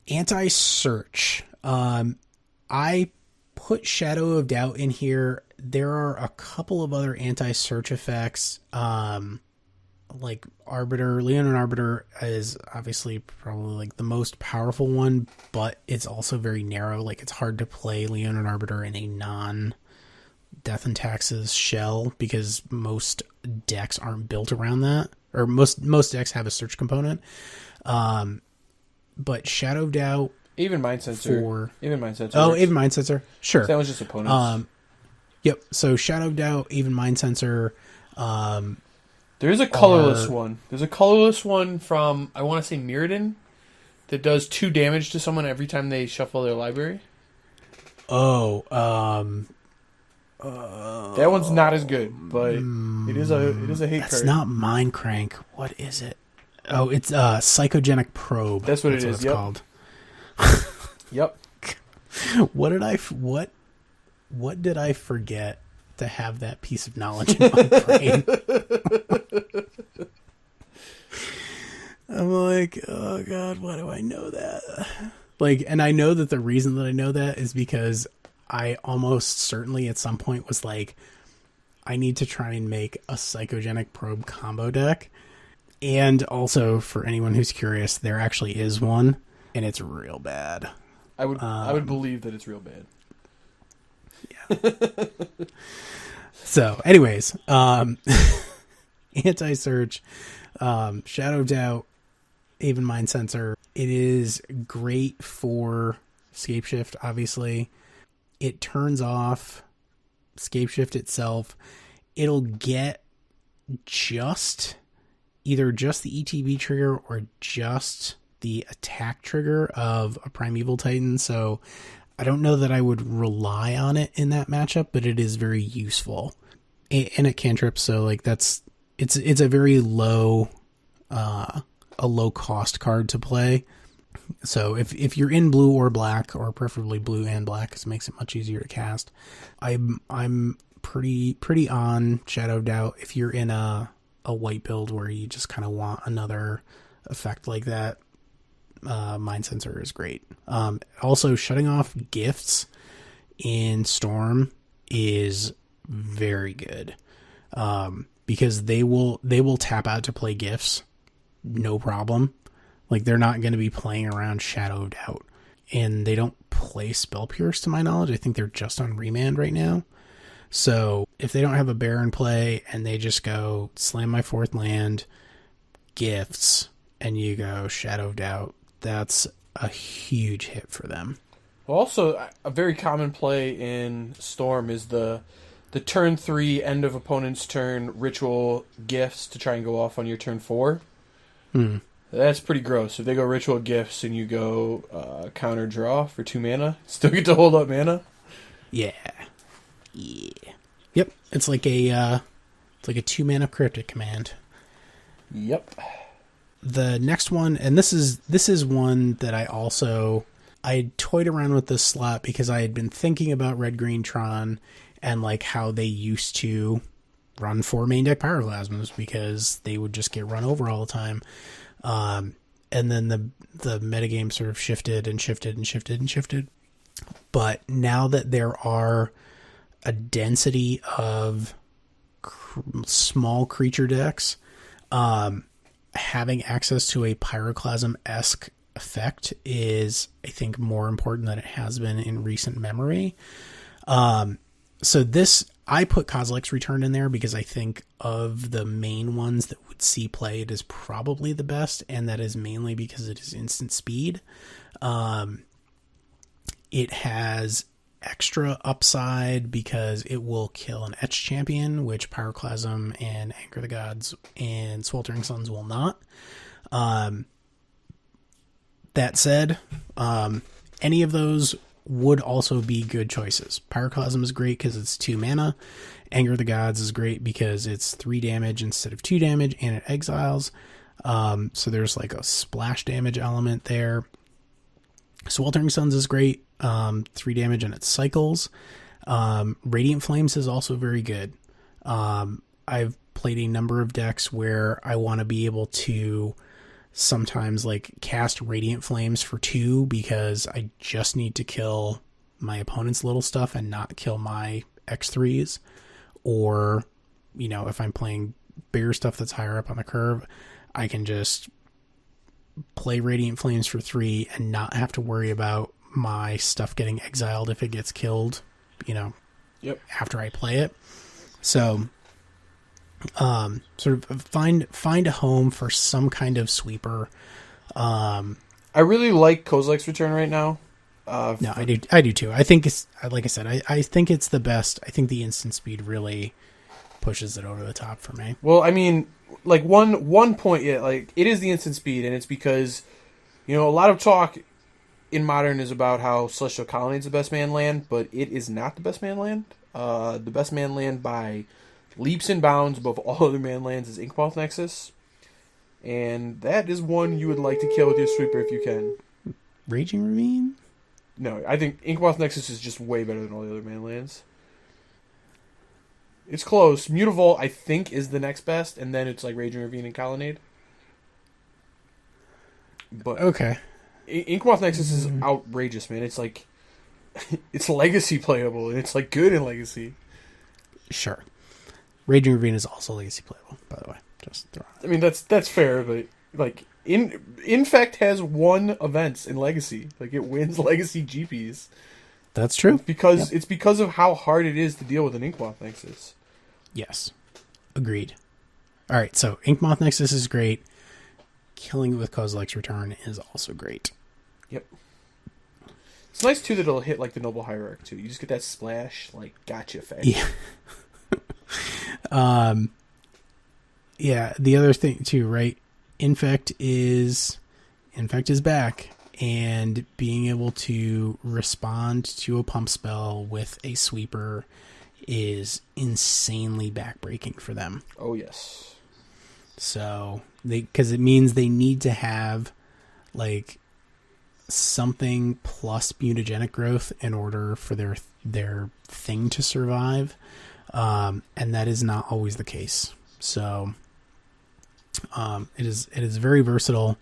A: Anti-search. I put Shadow of Doubt in here. There are a couple of other anti-search effects. Like Arbiter. Leonin Arbiter is obviously probably the most powerful one, but it's also very narrow. It's hard to play Leonin Arbiter in a non-Death and Taxes shell because most decks aren't built around that, or most decks have a search component. But Shadow of Doubt,
B: even Mind Sensor. Even Mind Sensor.
A: Oh, even Mind Sensor. Sure.
B: That was just opponents.
A: Yep. So Shadow of Doubt, even Mind Sensor.
B: There's a colorless one. There's a colorless one from, I want to say, Mirrodin, that does 2 damage to someone every time they shuffle their library.
A: Oh,
B: that one's not as good, but it is a hate card.
A: That's not Mind Crank. What is it? Oh, it's Psychogenic Probe.
B: That's what it is.
A: It's called.
B: Yep.
A: What did I forget to have that piece of knowledge in my brain? I'm like, oh god, why do I know that? And I know that the reason that I know that is because I almost certainly at some point was like, I need to try and make a Psychogenic Probe combo deck. And also, for anyone who's curious, there actually is one, and it's real bad.
B: I would believe that it's real bad.
A: Yeah. So, anyways, anti-search, Shadow of Doubt, even Mind Sensor. It is great for Scapeshift, obviously. It turns off Scapeshift itself. It'll get either just the ETB trigger or just the attack trigger of a Primeval Titan. So I don't know that I would rely on it in that matchup, but it is very useful. And it cantrips, so like it's a very low cost card to play. So if you're in blue or black, or preferably blue and black, because it makes it much easier to cast, I'm pretty on Shadow Doubt. If you're in a white build where you just kind of want another effect like that, Mind Sensor is great. Also, shutting off gifts in Storm is very good, because they will tap out to play gifts, no problem. Like, they're not going to be playing around Shadow Doubt, and they don't play Spell Pierce to my knowledge. I think they're just on Remand right now. So if they don't have a bear in play and they just go slam my 4th land, gifts, and you go Shadow Doubt, that's a huge hit for them.
B: Also, a very common play in Storm is the turn 3, end of opponent's turn, ritual gifts to try and go off on your turn 4. That's pretty gross. If they go ritual gifts and you go counter draw for 2 mana, still get to hold up mana.
A: Yeah. Yep. It's like a 2 mana cryptic command.
B: Yep.
A: The next one, and this is one that I toyed around with this slot because I had been thinking about Red Green Tron and like how they used to run 4 main deck Pyroclasms because they would just get run over all the time. And then the metagame sort of shifted. But now that there are a density of small creature decks, having access to a Pyroclasm-esque effect is, I think, more important than it has been in recent memory. So I put Kozilek's Return in there because I think of the main ones that would see play, it is probably the best, and that is mainly because it is instant speed. It has extra upside because it will kill an Etch Champion, which Pyroclasm and Anger the Gods and Sweltering Suns will not. That said, any of those would also be good choices. Pyroclasm is great because it's 2 mana. Anger the Gods is great because it's 3 damage instead of 2 damage, and it exiles. So there's like a splash damage element there. Sweltering Suns is great. 3 damage and it cycles. Radiant Flames is also very good. I've played a number of decks where I want to be able to sometimes like cast Radiant Flames for 2 because I just need to kill my opponent's little stuff and not kill my X3s. Or, if I'm playing bigger stuff that's higher up on the curve, I can just play Radiant Flames for 3 and not have to worry about my stuff getting exiled if it gets killed,
B: Yep.
A: after I play it. So, sort of find a home for some kind of sweeper.
B: I really like Kozilek's Return right now.
A: No, I do too. I think it's, like I said, I think it's the best. I think the instant speed really pushes it over the top for me.
B: Well, I mean, like one point, yeah, like it is the instant speed, and it's because, a lot of talk in Modern is about how Celestial Colony is the best man land, but it is not the best man land. The best man land by leaps and bounds above all other man lands is Inkmoth Nexus, and that is one you would like to kill with your sweeper if you can.
A: Raging Ravine?
B: No, I think Inkmoth Nexus is just way better than all the other man lands. It's close. Mutavault, I think, is the next best, and then it's like Raging Ravine and Colonnade. But
A: okay.
B: Inkmoth Nexus is outrageous, man. It's like, it's legacy playable, and it's like good in legacy.
A: Sure. Raging Ravine is also legacy playable, by the way. Just throw it.
B: I mean, that's fair, but like Infect has won events in legacy. Like, it wins legacy GPs.
A: That's true.
B: It's because of how hard it is to deal with an Inkmoth Nexus.
A: Yes. Agreed. All right, so Inkmoth Nexus is great. Killing it with Kozilek's Return is also great.
B: Yep. It's nice too that it'll hit like the Noble Hierarch too. You just get that splash, like gotcha effect.
A: Yeah. Yeah. The other thing too, right? Infect is back, and being able to respond to a pump spell with a sweeper is insanely backbreaking for them.
B: Oh yes.
A: So because it means they need to have like something plus mutagenic growth in order for their thing to survive, and that is not always the case. So it is very versatile,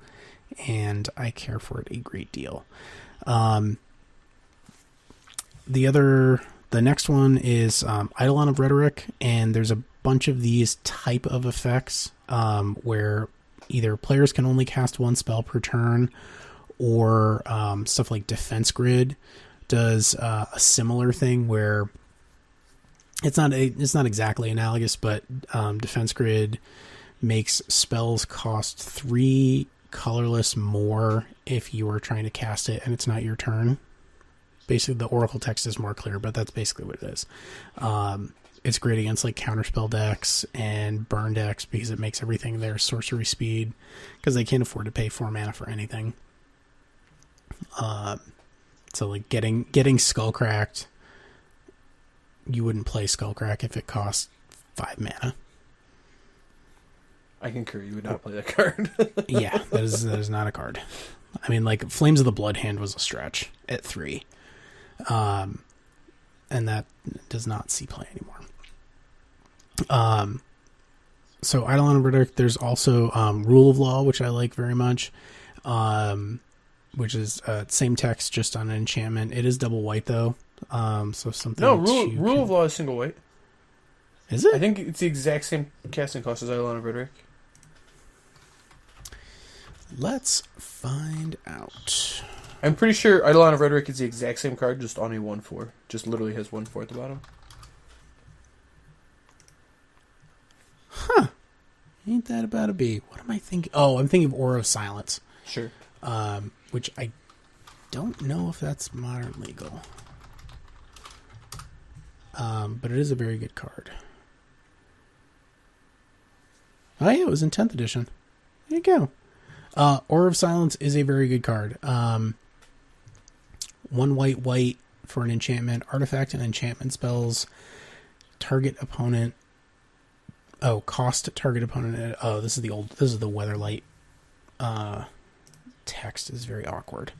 A: and I care for it a great deal. The next one is Eidolon of Rhetoric, and there's a bunch of these type of effects where either players can only cast one spell per turn, or stuff like Defense Grid does a similar thing where it's not exactly analogous, but Defense Grid makes spells cost 3 colorless more if you are trying to cast it and it's not your turn. Basically, the Oracle text is more clear, but that's basically what it is. It's great against like counterspell decks and burn decks because it makes everything their sorcery speed, because they can't afford to pay 4 mana for anything. So like getting Skullcracked, you wouldn't play Skullcrack if it cost 5 mana.
B: I concur. You would not play that card.
A: Yeah, that is not a card. I mean, like Flames of the Blood Hand was a stretch at 3, and that does not see play anymore. So Eidolon of Rhetoric. There's also Rule of Law, which I like very much. Which is same text, just on an enchantment. It is double white though, so something.
B: No, Rule of Law is single white.
A: Is it?
B: I think it's the exact same casting cost as Eidolon of Rhetoric.
A: Let's find out.
B: I'm pretty sure Eidolon of Rhetoric is the exact same card, just on a 1/4. Just literally has 1/4 at the bottom.
A: Huh. Ain't that about a B? What am I thinking? Oh, I'm thinking of Aura of Silence.
B: Sure.
A: Which I don't know if that's modern legal. But it is a very good card. Oh yeah, it was in 10th edition. There you go. Aura of Silence is a very good card. 1 white for an enchantment. Artifact and enchantment spells. Target opponent. Oh, cost target opponent. Oh, this is the Weatherlight. Text is very awkward.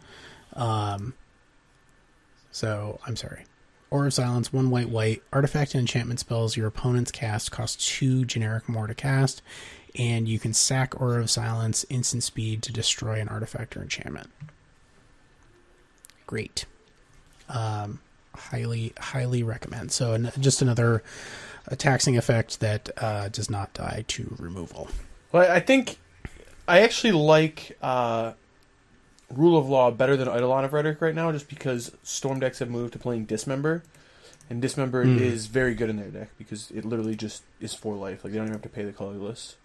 A: So, I'm sorry. Aura of Silence, 1 white. Artifact and enchantment spells your opponent's cast cost 2 generic more to cast, and you can sack Aura of Silence instant speed to destroy an artifact or enchantment. Great. Highly recommend. So just another taxing effect that does not die to removal.
B: Well, I think I actually like Rule of Law better than Eidolon of Rhetoric right now, just because Storm decks have moved to playing Dismember, and Dismember is very good in their deck because it literally just is for life. Like, they don't even have to pay the colorless.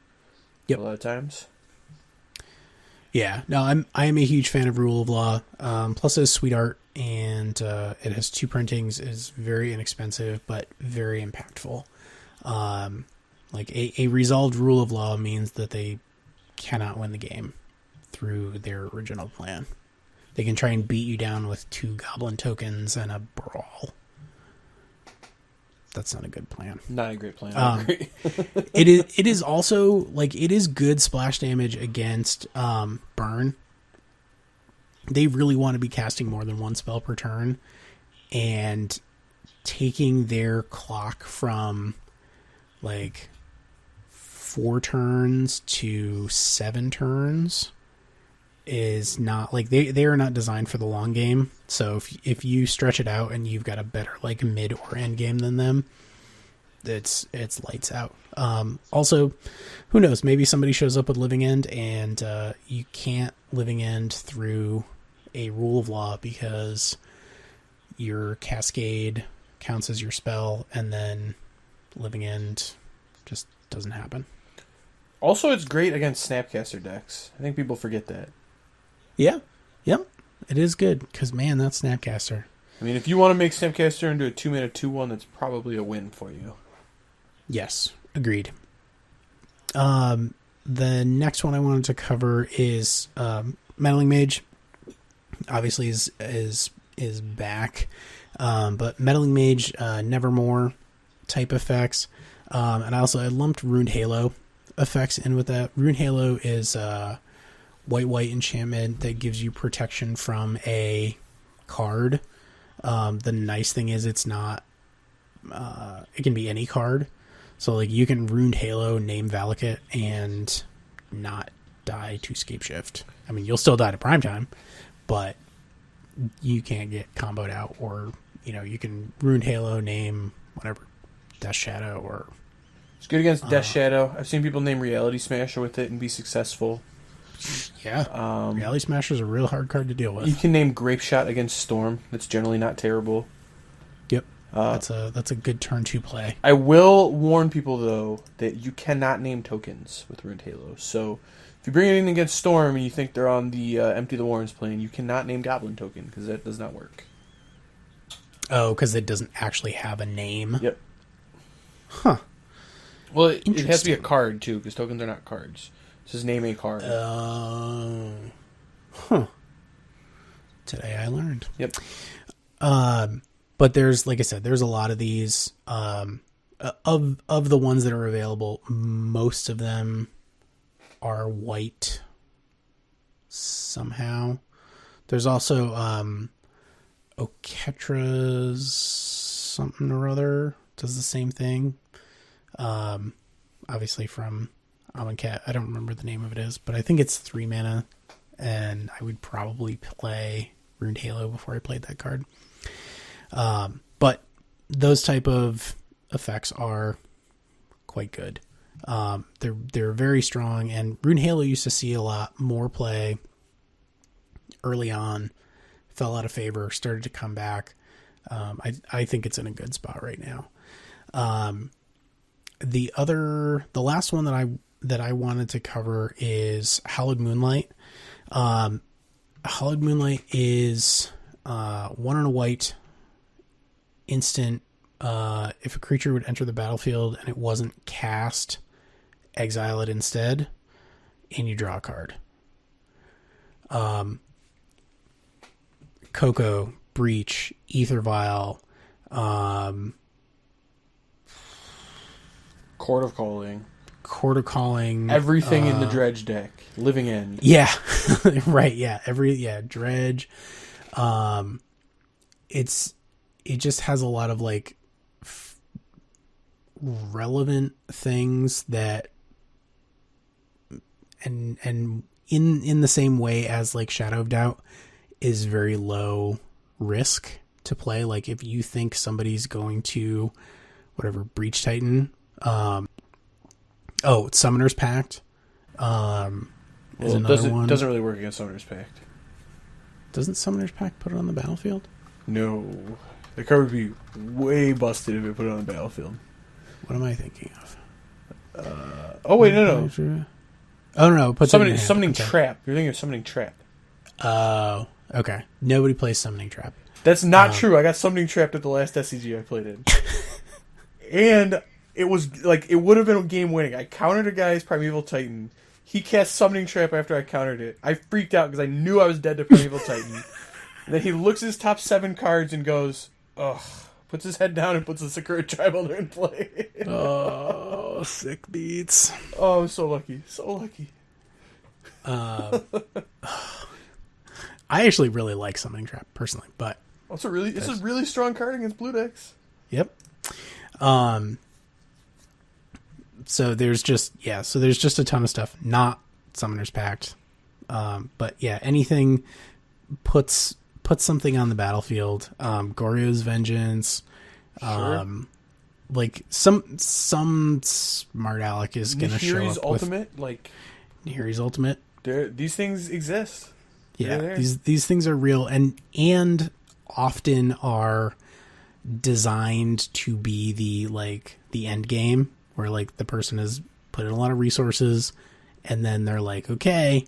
A: Yep.
B: A lot of times.
A: Yeah, no, I am a huge fan of Rule of Law. Plus, it has sweet art, and it has 2 printings. Is very inexpensive, but very impactful. Like a resolved Rule of Law means that they cannot win the game through their original plan. They can try and beat you down with 2 goblin tokens and a brawl. That's not a good plan.
B: Not a great plan. I agree.
A: It is also like, it is good splash damage against burn. They really want to be casting more than 1 spell per turn, and taking their clock from like 4 turns to 7 turns is not like, they are not designed for the long game. So if you stretch it out and you've got a better like mid or end game than them, it's lights out. Also, who knows, maybe somebody shows up with Living End and you can't Living End through a Rule of Law because your Cascade counts as your spell, and then Living End just doesn't happen.
B: Also, it's great against Snapcaster decks. I think people forget that.
A: Yeah. Yep. It is good, because, man, that Snapcaster.
B: I mean, if you want to make Snapcaster into a 2-mana 2/1, that's probably a win for you.
A: Yes, agreed. The next one I wanted to cover is Meddling Mage. Obviously is back, but Meddling Mage, Nevermore type effects, and I lumped Ruined Halo effects in with that. Ruined Halo is white enchantment that gives you protection from a card. The nice thing is it's not. It can be any card. So, like, you can Ruined Halo, name Valakut, and not die to Scapeshift. I mean, you'll still die to Primetime, but you can't get comboed out. Or, you can Ruined Halo, name whatever, Death Shadow, or...
B: It's good against Death Shadow. I've seen people name Reality Smasher with it and be successful.
A: Yeah. Reality Smasher is a real hard card to deal with.
B: You can name Grape Shot against Storm. That's generally not terrible.
A: Yep. That's a good turn 2 play.
B: I will warn people, though, that you cannot name tokens with Ruined Halo. So, if you bring anything against Storm and you think they're on the Empty the Warrens plane, you cannot name Goblin Token, because that does not work.
A: Oh, because it doesn't actually have a name?
B: Yep.
A: Huh.
B: Well, it has to be a card, too, because tokens are not cards. It says name a card.
A: Huh. Today I learned.
B: Yep.
A: But there's, like I said, there's a lot of these. Of the ones that are available, most of them are white somehow. There's also Oketra's something or other does the same thing. Obviously from Amonkhet. I don't remember the name of it is, but I think it's 3 mana, and I would probably play Ruined Halo before I played that card. But those type of effects are quite good. They're very strong, and Ruined Halo used to see a lot more play early on, fell out of favor, started to come back. I think it's in a good spot right now. The last one that I wanted to cover is Hallowed Moonlight. Hallowed Moonlight is 1 and a white instant. If a creature would enter the battlefield and it wasn't cast, exile it instead, and you draw a card. Coco, Breach, Ether Vial,
B: Court of Calling. Everything in the Dredge deck. Living End.
A: Yeah. Right, yeah. Dredge. It just has a lot of, like, relevant things that and in the same way as, like, Shadow of Doubt is very low risk to play. Like, if you think somebody's going to Breach Titan, Summoner's Pact is another one.
B: It doesn't really work against Summoner's Pact.
A: Doesn't Summoner's Pact put it on the battlefield?
B: No. The card would be way busted if it put it on the battlefield.
A: What am I thinking of?
B: No.
A: Oh, no.
B: Summoning Trap. You're thinking of Summoning Trap.
A: Oh, okay. Nobody plays Summoning Trap.
B: That's not true. I got Summoning Trapped at the last SCG I played in. And it was, like, it would have been game winning. I countered a guy's Primeval Titan. He cast Summoning Trap after I countered it. I freaked out because I knew I was dead to Primeval Titan. And then he looks at his top 7 cards and goes, ugh. Puts his head down and puts the Sakura Tribe in play.
A: Oh, sick beats.
B: Oh, I'm so lucky. So lucky.
A: I actually really like Summoning Trap, personally, but...
B: It's a really strong card against blue decks.
A: Yep. So there's just a ton of stuff, not Summoner's Pact. But yeah, anything puts something on the battlefield. Goryo's Vengeance.
B: Sure.
A: Like some smart aleck is going to show up
B: Ultimate,
A: with Nihiri's Ultimate.
B: These things exist.
A: Yeah, these things are real and often are designed to be the end game, where, like, the person has put in a lot of resources and then they're like, okay,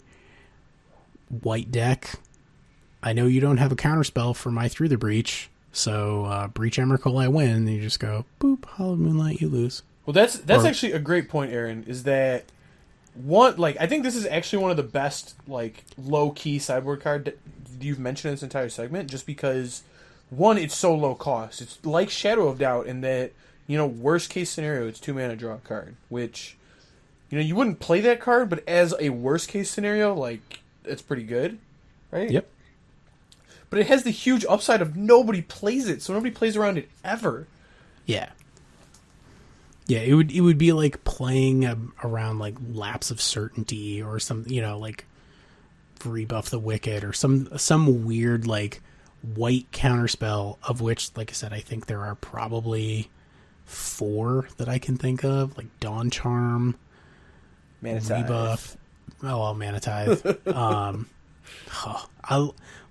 A: white deck, I know you don't have a counterspell for my Through the Breach, so Breach Emrakul I win, and you just go, boop, Hallowed Moonlight, you lose.
B: Well, that's actually a great point, Ahren, is that I think this is actually one of the best, like, low-key sideboard card that you've mentioned in this entire segment, just because, one, it's so low cost. It's like Shadow of Doubt in that, worst case scenario, it's 2 mana draw a card, which, you wouldn't play that card, but as a worst case scenario, like, it's pretty good, right?
A: Yep.
B: But it has the huge upside of nobody plays it, so nobody plays around it ever.
A: Yeah. Yeah, it would be like playing around like Lapse of Certainty or some, like Rebuff the Wicked or some weird like white counterspell, of which, like I said, I think there are probably 4 that I can think of, like Dawn Charm,
B: Mana Tithe.
A: Rebuff. Oh, well, Mana Tithe.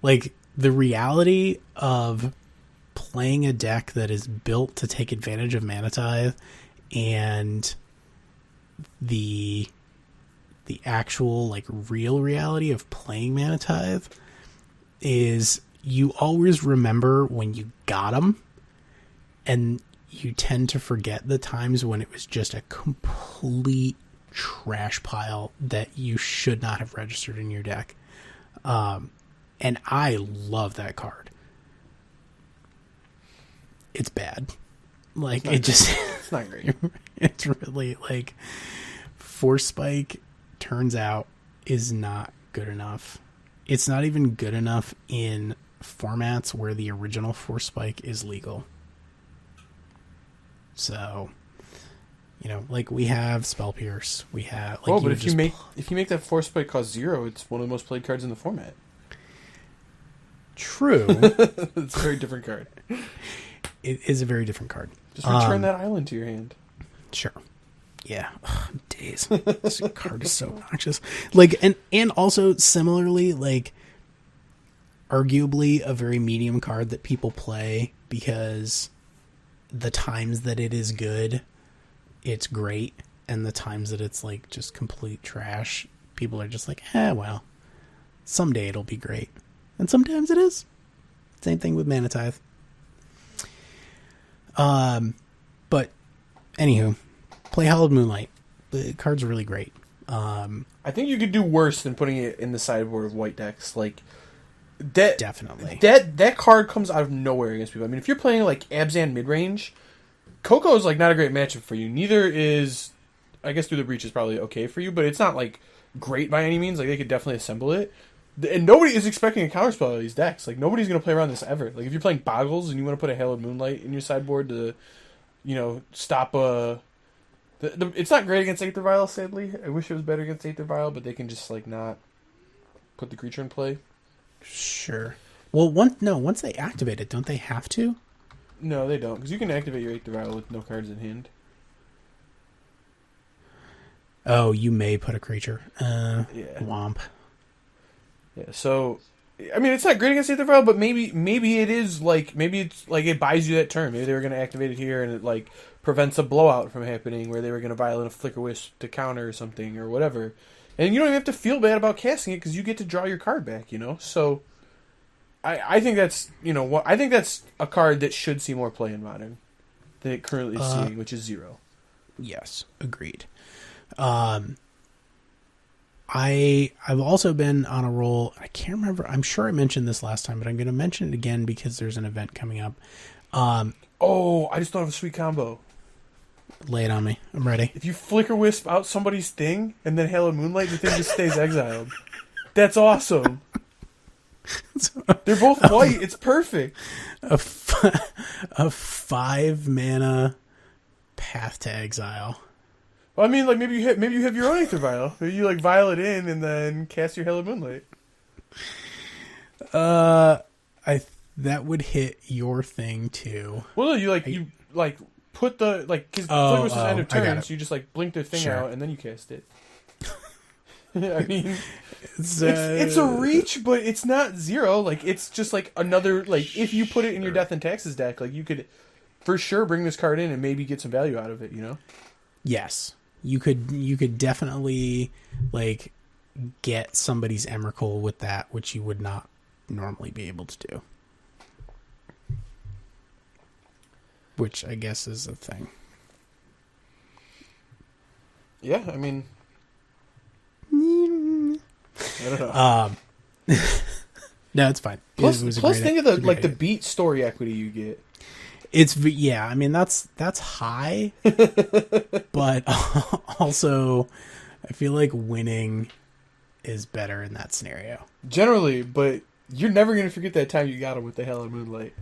A: Like the reality of playing a deck that is built to take advantage of Mana Tithe and the actual like real reality of playing Mana Tithe is you always remember when you got them, and you tend to forget the times when it was just a complete trash pile that you should not have registered in your deck. And I love that card. It's bad. Like,
B: it's not great.
A: It's really, like, Force Spike, turns out, is not good enough. It's not even good enough in formats where the original Force Spike is legal. So, like, we have Spell Pierce. We have, like,
B: but if you make that Force Spike cost 0, it's one of the most played cards in the format.
A: True.
B: It's a very different card.
A: It is a very different card.
B: Just return that island to your hand.
A: Sure. Yeah. Ugh, days. This card is so obnoxious. Like, and also similarly, like, arguably a very medium card that people play because the times that it is good, it's great, and the times that it's like just complete trash, people are just like, well, someday it'll be great. And sometimes it is. Same thing with Mana Tithe. But anywho, play Hallowed Moonlight. The card's really great.
B: I think you could do worse than putting it in the sideboard of white decks. Like that,
A: definitely.
B: That card comes out of nowhere against people. I mean, if you're playing like Abzan midrange, Coco is like not a great matchup for you. Neither is, I guess, Through the Breach is probably okay for you, but it's not like great by any means. Like they could definitely assemble it. And nobody is expecting a counterspell out of these decks. Like, nobody's going to play around this ever. Like, if you're playing Boggles and you want to put a Hallowed Moonlight in your sideboard to, stop it's not great against Aether Vial, sadly. I wish it was better against Aether Vial, but they can just, like, not put the creature in play.
A: Sure. Well, once they activate it, don't they have to?
B: No, they don't, because you can activate your Aether Vial with no cards in hand.
A: Oh, you may put a creature.
B: Yeah.
A: Womp.
B: Yeah, so, I mean, it's not great against Aether Vial, but maybe it is, like, maybe it's, like, it buys you that turn. Maybe they were going to activate it here, and it, like, prevents a blowout from happening, where they were going to violate a Flicker Wisp to counter or something, or whatever. And you don't even have to feel bad about casting it, because you get to draw your card back, So, I think that's, I think that's a card that should see more play in Modern than it currently is seeing, which is 0.
A: Yes, agreed. I've also been on a roll. I can't remember. I'm sure I mentioned this last time, but I'm going to mention it again because there's an event coming up.
B: I just thought of a sweet combo.
A: Lay it on me. I'm ready.
B: If you Flicker Wisp out somebody's thing and then Hallowed Moonlight, the thing just stays exiled. That's awesome. They're both white. It's perfect.
A: A 5 mana Path to Exile.
B: Well, I mean, like maybe you have your own Aether Vial. Maybe you like vial it in and then cast your Hallowed Moonlight.
A: That would hit your thing too.
B: Well, no, you put the because Flicker Wisp is end of turn, so you just like blink their thing out and then you cast it. I mean, it's a reach, but it's not 0. Like it's just like another if you put it in your Death and Taxes deck, like you could for sure bring this card in and maybe get some value out of it.
A: Yes. You could definitely like get somebody's Emrakul with that, which you would not normally be able to do. Which I guess is a thing.
B: Yeah, I mean... I don't know.
A: No, it's fine.
B: Plus think of the beat story equity you get.
A: I mean, that's high, but also I feel like winning is better in that scenario.
B: Generally, but you're never going to forget that time you got him with the Hell of Moonlight.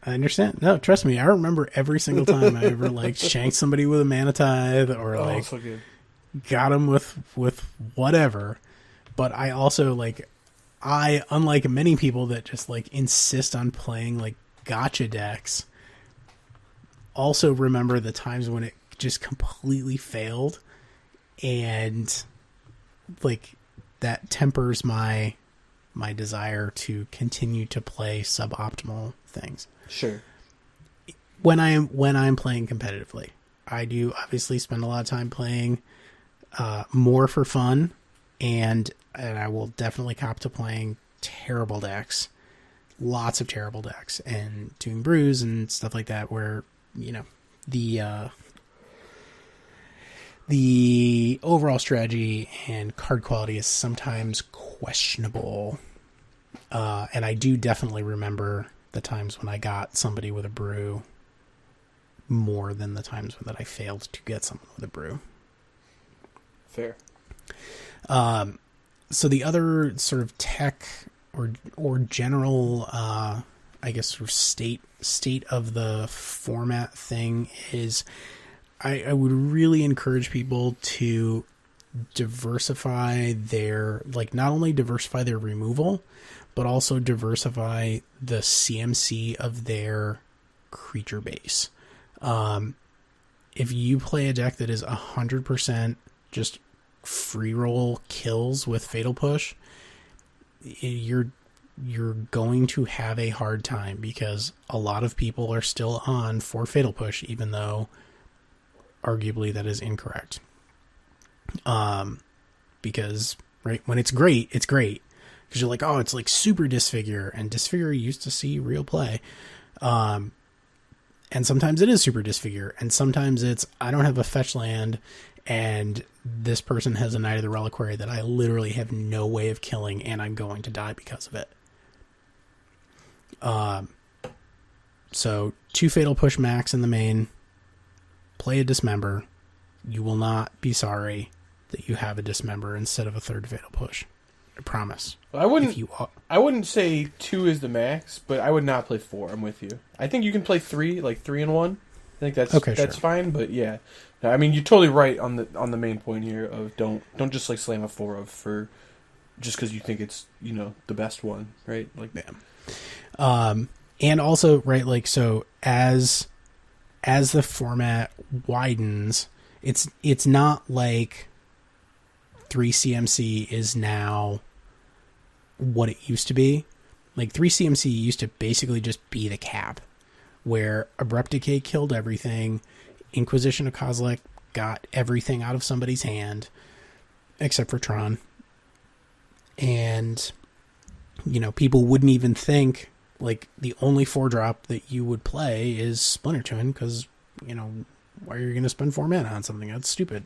A: I understand. No, trust me. I remember every single time I ever shanked somebody with a Mana Tithe or
B: so good.
A: Got him with whatever. But I also unlike many people that just insist on playing gotcha decks, also remember the times when it just completely failed, and that tempers my desire to continue to play suboptimal things.
B: Sure.
A: When I'm playing competitively, I do obviously spend a lot of time playing more for fun, and I will definitely cop to playing terrible decks, lots of terrible decks, and doing brews and stuff like that where, the overall strategy and card quality is sometimes questionable. And I do definitely remember the times when I got somebody with a brew more than the times that I failed to get someone with a brew.
B: Fair.
A: So the other sort of tech or general, I guess, sort of state of the format thing is I would really encourage people to diversify their, not only diversify their removal, but also diversify the CMC of their creature base. If you play a deck that is 100% just free roll kills with Fatal Push, you're going to have a hard time because a lot of people are still on for Fatal Push, even though arguably that is incorrect. Because when it's great, because you're it's super Disfigure, and Disfigure used to see real play. And sometimes it is super Disfigure, and sometimes it's I don't have a fetch land, and this person has a Knight of the Reliquary that I literally have no way of killing, and I'm going to die because of it. So 2 Fatal Push max in the main. Play a Dismember. You will not be sorry that you have a Dismember instead of a 3rd Fatal Push. I promise.
B: I wouldn't say 2 is the max, but I would not play 4. I'm with you. I think you can play 3, 3 and 1. I think that's fine. But yeah, I mean, you're totally right on the main point here of don't just slam a 4 of for just because you think it's the best one, right?
A: Yeah. And also so as the format widens, it's not like 3 CMC is now what it used to be. 3 CMC used to basically just be the cap, where Abrupt Decay killed everything, Inquisition of Kozilek got everything out of somebody's hand, except for Tron. And, people wouldn't even think, the only 4-drop that you would play is Splinter Twin, because, why are you going to spend 4 mana on something? That's stupid.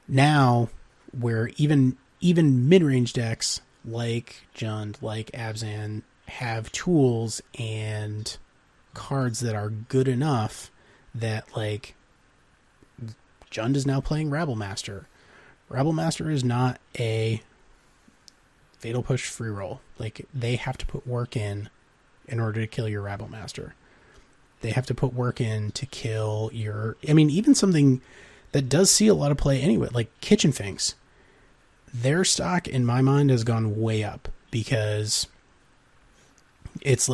A: Now, where even mid-range decks like Jund, like Abzan, have tools and cards that are good enough that, Jund is now playing Rabblemaster. Rabblemaster is not a Fatal Push free roll. They have to put work in order to kill your Rabblemaster. They have to put work in to kill your... I mean, even something that does see a lot of play anyway, like Kitchen Finks. Their stock, in my mind, has gone way up because it's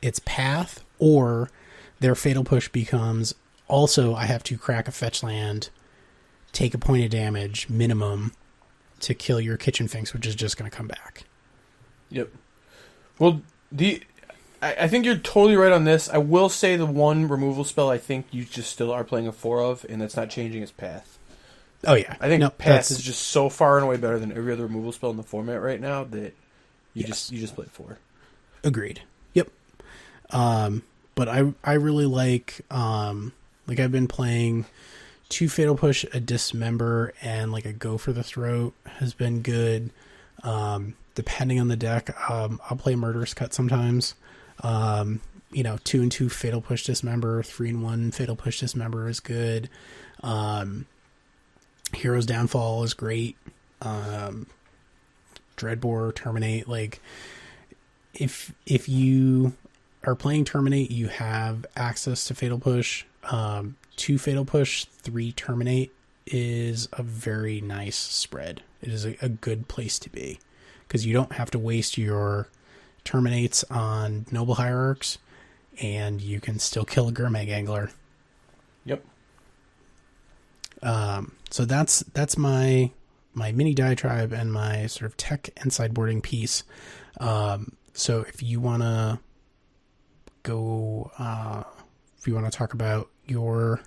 A: it's Path, or their Fatal Push becomes also I have to crack a fetch land, take a point of damage minimum to kill your Kitchen Finks, which is just going to come back.
B: Yep. Well, I think you're totally right on this. I will say the one removal spell I think you just still are playing a 4 of, and that's not changing, is Path.
A: Oh, yeah.
B: I think Path is just so far and away better than every other removal spell in the format right now that You just play 4.
A: Agreed. Yep. But I really like I've been playing 2 Fatal Push, a Dismember, and like a Go for the Throat has been good. Depending on the deck, I'll play Murderous Cut sometimes. 2 and 2 Fatal Push Dismember, 3 and 1 Fatal Push Dismember is good. Hero's Downfall is great. Dreadbore, Terminate, like if you are playing Terminate, you have access to Fatal Push. 2 Fatal Push, 3 Terminate is a very nice spread. It is a good place to be because you don't have to waste your Terminates on Noble Hierarchs, and you can still kill a Gurmag Angler.
B: Yep.
A: So that's my mini diatribe and my sort of tech and sideboarding piece. So if you want to go, if you want to talk about your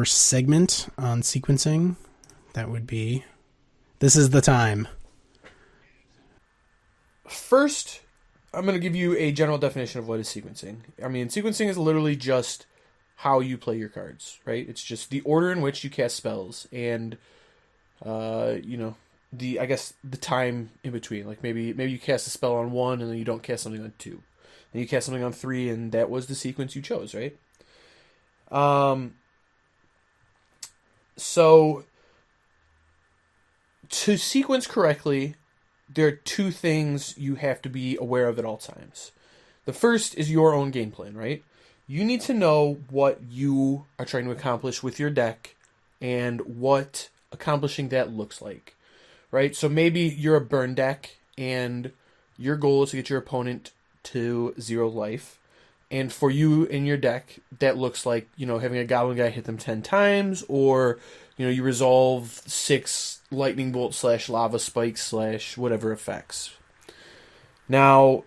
A: segment on sequencing, this is the time.
B: First, I'm going to give you a general definition of what is sequencing. I mean, sequencing is literally just how you play your cards, right? It's just the order in which you cast spells and, the time in between. Like maybe you cast a spell on 1 and then you don't cast something on 2. Then you cast something on 3 and that was the sequence you chose, right? So to sequence correctly, there are 2 things you have to be aware of at all times. The first is your own game plan, right? You need to know what you are trying to accomplish with your deck and what accomplishing that looks like, right? So maybe you're a burn deck and your goal is to get your opponent to 0 life. And for you in your deck, that looks like, having a Goblin guy hit them 10 times, or, you resolve 6 lightning bolt / lava spikes / whatever effects. Now,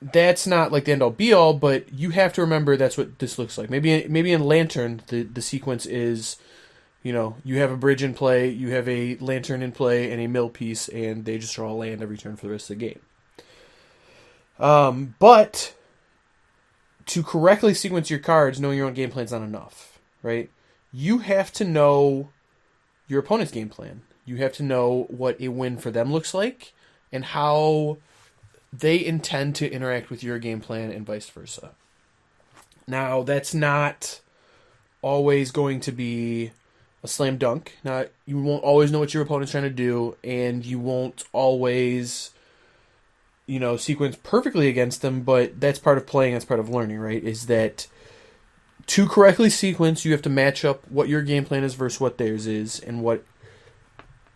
B: that's not like the end all be all, but you have to remember that's what this looks like. Maybe in Lantern, the sequence is, you have a bridge in play, you have a Lantern in play, and a mill piece, and they just draw a land every turn for the rest of the game. But to correctly sequence your cards, knowing your own game plan is not enough, right? You have to know your opponent's game plan. You have to know what a win for them looks like and how they intend to interact with your game plan and vice versa. Now, that's not always going to be a slam dunk. Now, you won't always know what your opponent's trying to do, and you won't always, sequence perfectly against them, but that's part of playing, that's part of learning, right? Is that to correctly sequence, you have to match up what your game plan is versus what theirs is, and what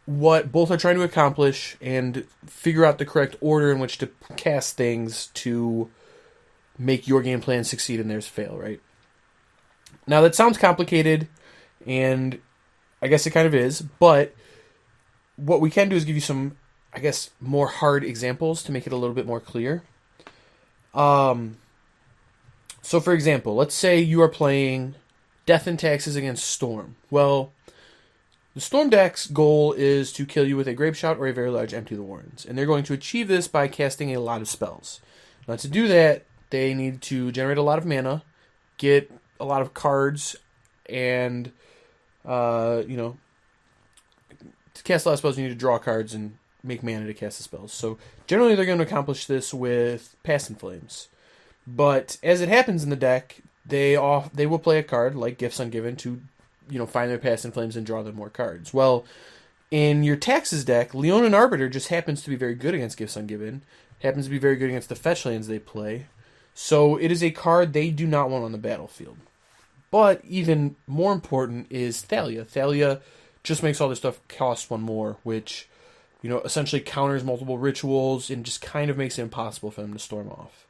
B: both are trying to accomplish, and figure out the correct order in which to cast things to make your game plan succeed and theirs fail, right? Now, that sounds complicated, and I guess it kind of is, but what we can do is give you some, more hard examples to make it a little bit more clear. So, for example, let's say you are playing Death and Taxes against Storm. Well, the Storm deck's goal is to kill you with a Grape Shout or a very large Empty the Warrens, and they're going to achieve this by casting a lot of spells. Now, to do that, they need to generate a lot of mana, get a lot of cards, and, to cast a lot of spells, you need to draw cards and make mana to cast the spells. So generally they're going to accomplish this with Past in Flames. But as it happens in the deck, they will play a card like Gifts Ungiven to, find their Past in Flames and draw them more cards. Well, in your Taxes deck, Leonin Arbiter just happens to be very good against Gifts Ungiven, happens to be very good against the fetch lands they play. So it is a card they do not want on the battlefield. But even more important is Thalia. Thalia just makes all this stuff cost 1 more, which, essentially counters multiple rituals and just kind of makes it impossible for them to storm off.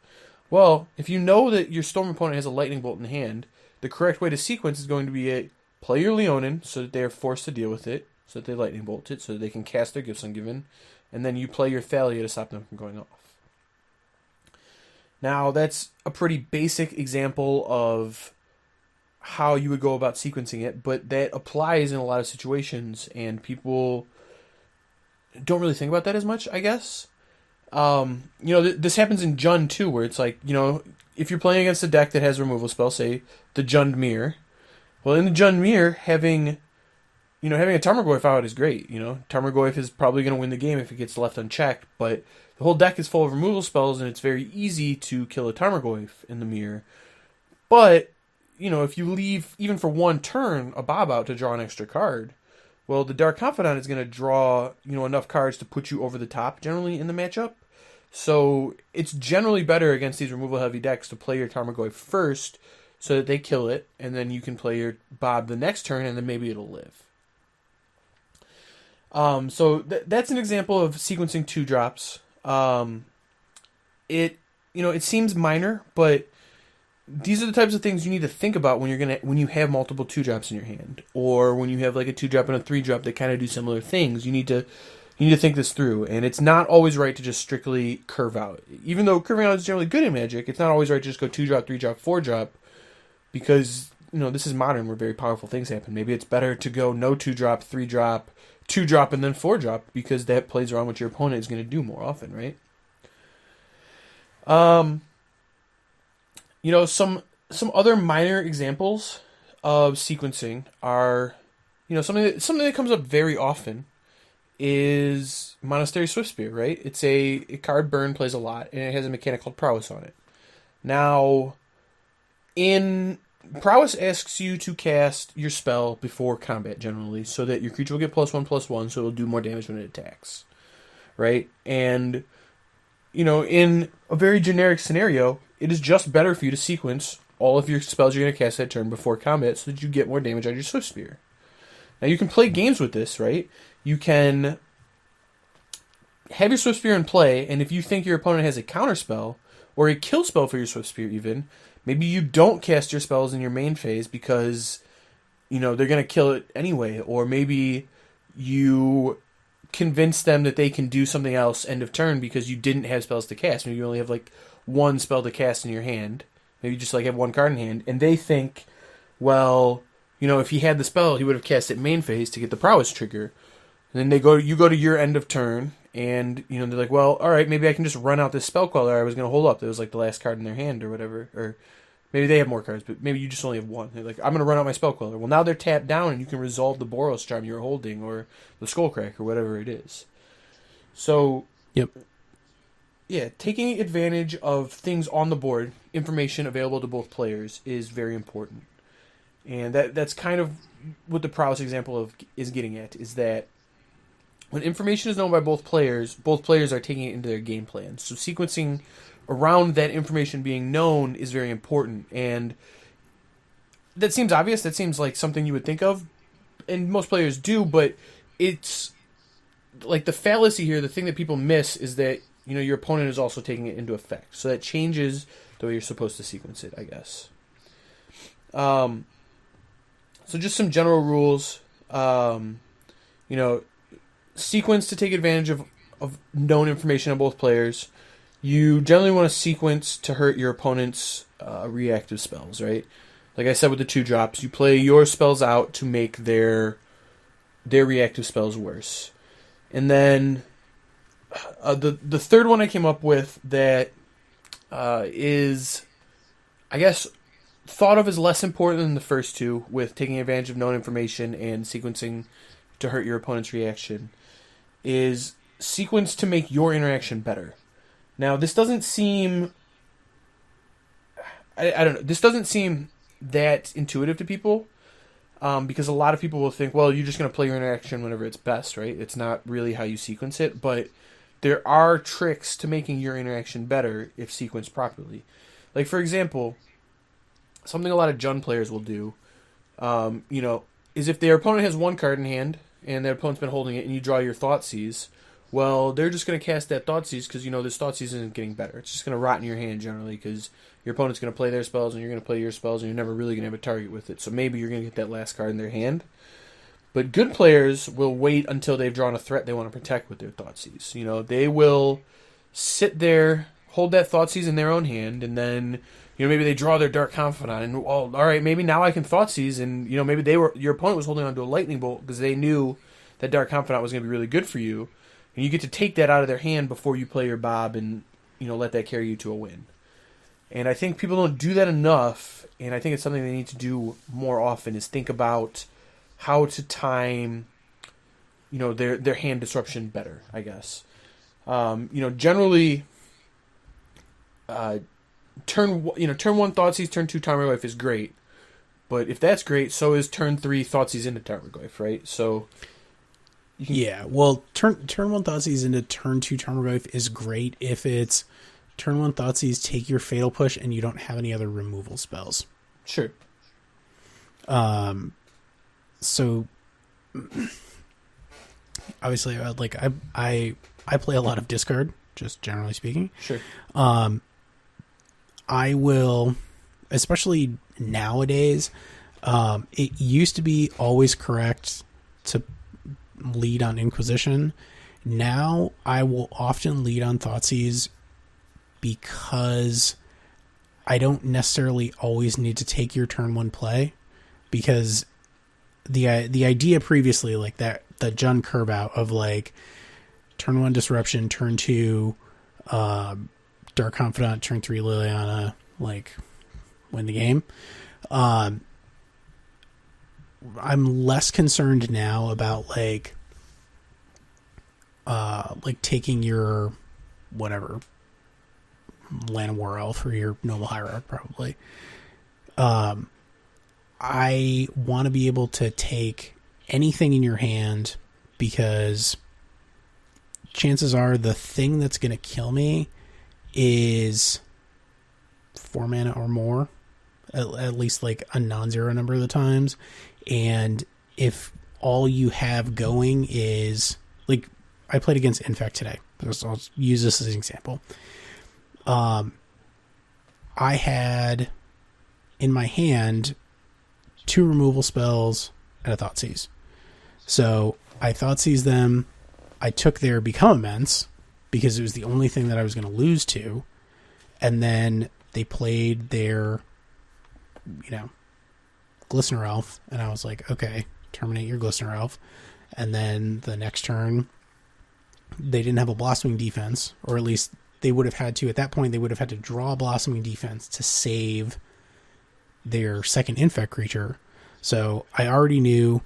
B: Well, if you know that your Storm opponent has a Lightning Bolt in hand, the correct way to sequence is going to be play your Leonin so that they are forced to deal with it, so that they Lightning Bolt it, so that they can cast their Gifts Ungiven, and then you play your Thalia to stop them from going off. Now, that's a pretty basic example of how you would go about sequencing it, but that applies in a lot of situations, and people don't really think about that as much, I guess. This happens in Jund too, where it's like, if you're playing against a deck that has removal spell, say the Jund Mirror. Well, in the Jund Mirror, having a Tarmogoyf out is great. Tarmogoyf is probably going to win the game if it gets left unchecked, but the whole deck is full of removal spells, and it's very easy to kill a Tarmogoyf in the Mirror. But, if you leave, even for one turn, a Bob out to draw an extra card, well, the Dark Confidant is going to draw, enough cards to put you over the top, generally, in the matchup. So, it's generally better against these removal-heavy decks to play your Tarmogoyf first, so that they kill it, and then you can play your Bob the next turn, and then maybe it'll live. So that's an example of sequencing 2-drops. It seems minor, but these are the types of things you need to think about when you have multiple 2-drops in your hand, or when you have like a 2-drop and a 3-drop that kind of do similar things. You need to think this through, and it's not always right to just strictly curve out. Even though curving out is generally good in Magic, it's not always right to just go 2-drop, 3-drop, 4-drop, because this is modern where very powerful things happen. Maybe it's better to go no 2-drop, 3-drop, 2-drop, and then 4-drop, because that plays around what your opponent is going to do more often, right? Some other minor examples of sequencing are, something that comes up very often is Monastery Swiftspear, right? It's a card burn, plays a lot, and it has a mechanic called Prowess on it. Now, Prowess asks you to cast your spell before combat, generally, so that your creature will get +1/+1, so it'll do more damage when it attacks, right? And, in a very generic scenario, it is just better for you to sequence all of your spells you're going to cast that turn before combat so that you get more damage on your Swiftspear. Now, you can play games with this, right? You can have your Swiftspear in play, and if you think your opponent has a counterspell, or a kill spell for your Swiftspear even, maybe you don't cast your spells in your main phase because, they're going to kill it anyway. Or maybe you convince them that they can do something else end of turn because you didn't have spells to cast. Maybe you only have, one spell to cast in your hand. Maybe you just, have one card in hand. And they think, well, if he had the spell, he would have cast it main phase to get the Prowess trigger. And then you go to your end of turn, and, they're like, well, alright, maybe I can just run out this spell queller I was going to hold up. That was, the last card in their hand or whatever. Or maybe they have more cards, but maybe you just only have one. They're like, I'm going to run out my spell queller. Well, now they're tapped down, and you can resolve the Boros Charm you're holding, or the Skullcrack, or whatever it is. So,
A: yep.
B: Yeah, taking advantage of things on the board, information available to both players, is very important. And that's kind of what the Prowess example is getting at, is that when information is known by both players are taking it into their game plan. So sequencing around that information being known is very important. And that seems obvious. That seems like something you would think of. And most players do, but it's like the fallacy here, the thing that people miss is that, your opponent is also taking it into effect. So that changes the way you're supposed to sequence it, I guess. So just some general rules. Sequence to take advantage of known information on both players. You generally want to sequence to hurt your opponent's reactive spells, right? Like I said with the 2-drops, you play your spells out to make their reactive spells worse. And then the third one I came up with that is, I guess, thought of as less important than the first two, with taking advantage of known information and sequencing to hurt your opponent's reaction, is sequence to make your interaction better. Now, this doesn't seem... I don't know. This doesn't seem that intuitive to people, because a lot of people will think, well, you're just going to play your interaction whenever it's best, right? It's not really how you sequence it, but there are tricks to making your interaction better if sequenced properly. Like, for example, something a lot of Jund players will do, is if their opponent has one card in hand, and their opponent's been holding it, and you draw your Thoughtseize, well, they're just going to cast that Thoughtseize because, this Thoughtseize isn't getting better. It's just going to rot in your hand, generally, because your opponent's going to play their spells, and you're going to play your spells, and you're never really going to have a target with it. So maybe you're going to get that last card in their hand. But good players will wait until they've drawn a threat they want to protect with their Thoughtseize. They will sit there, hold that Thoughtseize in their own hand, and then... maybe they draw their Dark Confidant, and, well, all right, maybe now I can Thoughtseize, and, maybe your opponent was holding on to a Lightning Bolt because they knew that Dark Confidant was going to be really good for you. And you get to take that out of their hand before you play your Bob and, let that carry you to a win. And I think people don't do that enough, and I think it's something they need to do more often, is think about how to time, their hand disruption better, I guess. Generally, turn 1 Thoughtseize, turn 2 Tarmogoyf is great. But if that's great, so is turn 3 Thoughtseize into Tarmogoyf, right? So
A: yeah, well, turn 1 Thoughtseize into turn 2 Tarmogoyf is great if it's turn 1 Thoughtseize, take your Fatal Push, and you don't have any other removal spells.
B: Sure.
A: So obviously, I play a lot of discard, just generally speaking.
B: Sure.
A: I will, especially nowadays, it used to be always correct to lead on Inquisition. Now I will often lead on Thoughtseize because I don't necessarily always need to take your turn 1 play, because the idea previously, like that, the Jund curve out of like turn 1 Disruption, turn 2 Dark Confidant, turn 3 Liliana, like win the game. I'm less concerned now about like taking your whatever Land of War Elf or your Noble Hierarch, probably. I want to be able to take anything in your hand, because chances are the thing that's going to kill me is 4 mana or more, at least like a non-zero number of the times. And if all you have going is, like, I played against Infect today, so I'll use this as an example. I had in my hand 2 removal spells and a Thoughtseize. So I Thoughtseize them. I took their Become Immense because it was the only thing that I was going to lose to. And then they played their, Glistener Elf. And I was like, okay, terminate your Glistener Elf. And then the next turn, they didn't have a Blossoming Defense, or at least they would have had to. At that point, they would have had to draw a Blossoming Defense to save their second Infect creature. So I already knew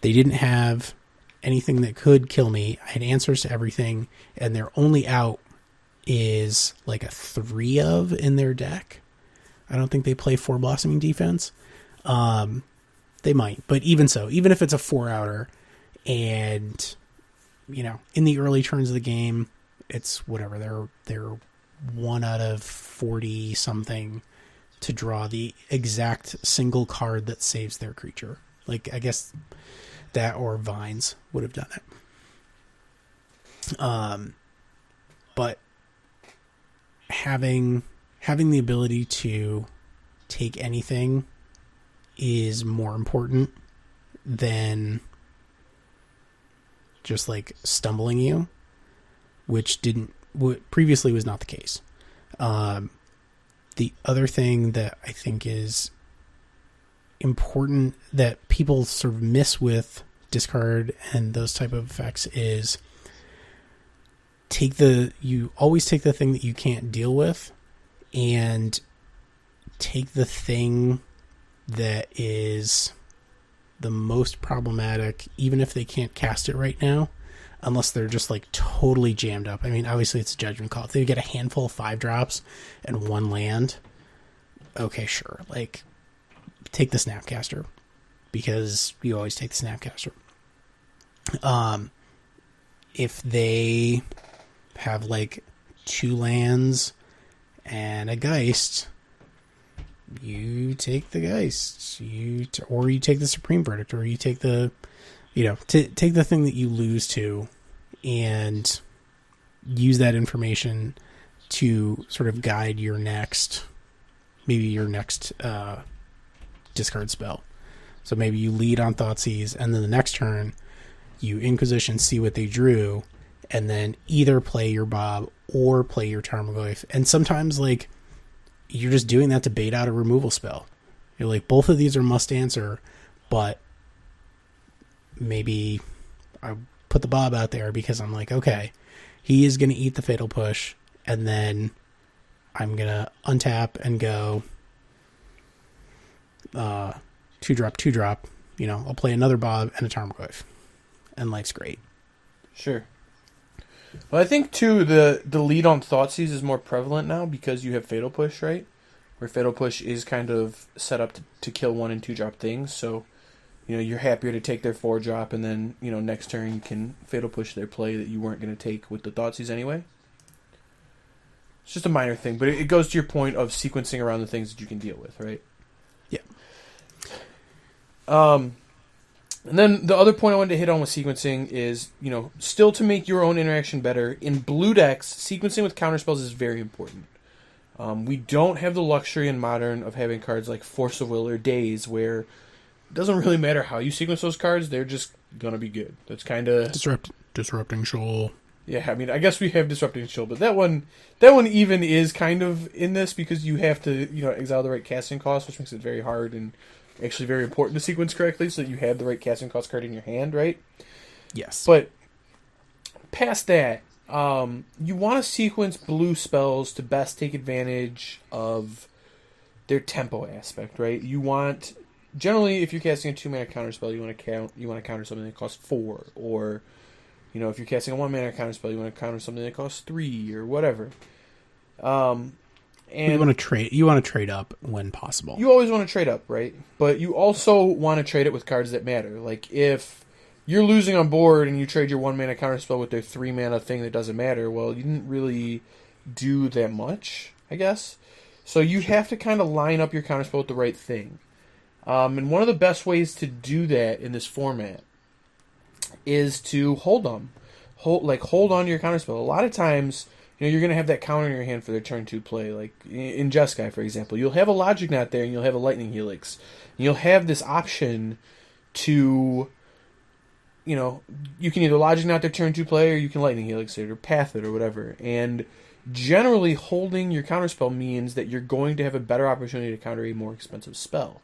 A: they didn't have anything that could kill me. I had answers to everything, and their only out is like a 3 of in their deck. I don't think they play 4 Blossoming Defense. They might, but even so, even if it's a 4-outer, and in the early turns of the game, it's whatever, they're 1 out of 40 something to draw the exact single card that saves their creature. Like, I guess that or Vines would have done it. But having the ability to take anything is more important than just like stumbling you, which previously was not the case. The other thing that I think is important that people sort of miss with discard and those type of effects is you always take the thing that you can't deal with, and take the thing that is the most problematic, even if they can't cast it right now, unless they're just like totally jammed up. I mean, obviously it's a judgment call. If they get a handful of 5-drops and 1 land, okay, sure. Like, take the Snapcaster, because you always take the Snapcaster. If they have like 2 lands and a Geist, you take the Geist. Or you take the Supreme Verdict, or you take the, take the thing that you lose to, and use that information to sort of guide your next discard spell. So maybe you lead on Thoughtseize, and then the next turn you Inquisition, see what they drew, and then either play your Bob or play your Tarmogoyf. And sometimes, like, you're just doing that to bait out a removal spell. You're like, both of these are must answer, but maybe I put the Bob out there because I'm like, okay, he is going to eat the Fatal Push, and then I'm going to untap and go 2-drop, 2-drop. You know, I'll play another Bob and a Tarmogoyf, and life's great.
B: Sure. Well, I think, too, the lead on Thoughtseize is more prevalent now because you have Fatal Push, right? Where Fatal Push is kind of set up to kill 1- and 2-drop things, so, you know, you're happier to take their 4-drop, and then, you know, next turn you can Fatal Push their play that you weren't going to take with the Thoughtseize anyway. It's just a minor thing, but it goes to your point of sequencing around the things that you can deal with, right?
A: Yeah.
B: And then the other point I wanted to hit on with sequencing is, you know, still to make your own interaction better, in blue decks, sequencing with counterspells is very important. We don't have the luxury in Modern of having cards like Force of Will or Daze, where it doesn't really matter how you sequence those cards, they're just going to be good. That's kind of...
A: Disrupting Shoal.
B: Yeah, I mean, I guess we have Disrupting Shoal, but that one even is kind of in this because you have to, you know, exile the right casting cost, which makes it very hard and actually very important to sequence correctly so that you have the right casting cost card in your hand, right?
A: Yes.
B: But past that, you want to sequence blue spells to best take advantage of their tempo aspect, right? You want, generally, if you're casting a 2-mana counterspell, you want to counter something that costs 4, or, you know, if you're casting a 1-mana counterspell, you want to counter something that costs 3, or whatever. And
A: you want to trade up when possible.
B: You always want to trade up, right? But you also want to trade it with cards that matter. Like, if you're losing on board and you trade your 1-mana counterspell with their 3-mana thing that doesn't matter, well, you didn't really do that much, I guess. So you have to kind of line up your counterspell with the right thing. And one of the best ways to do that in this format is to hold them. Hold on to your counterspell. A lot of times, you know, you're going to have that counter in your hand for their turn 2 play. Like in Jeskai, for example, you'll have a Logic Knot there and you'll have a Lightning Helix. And you'll have this option to, you know, you can either Logic Knot their turn 2 play or you can Lightning Helix it or Path it or whatever. And generally holding your counterspell means that you're going to have a better opportunity to counter a more expensive spell.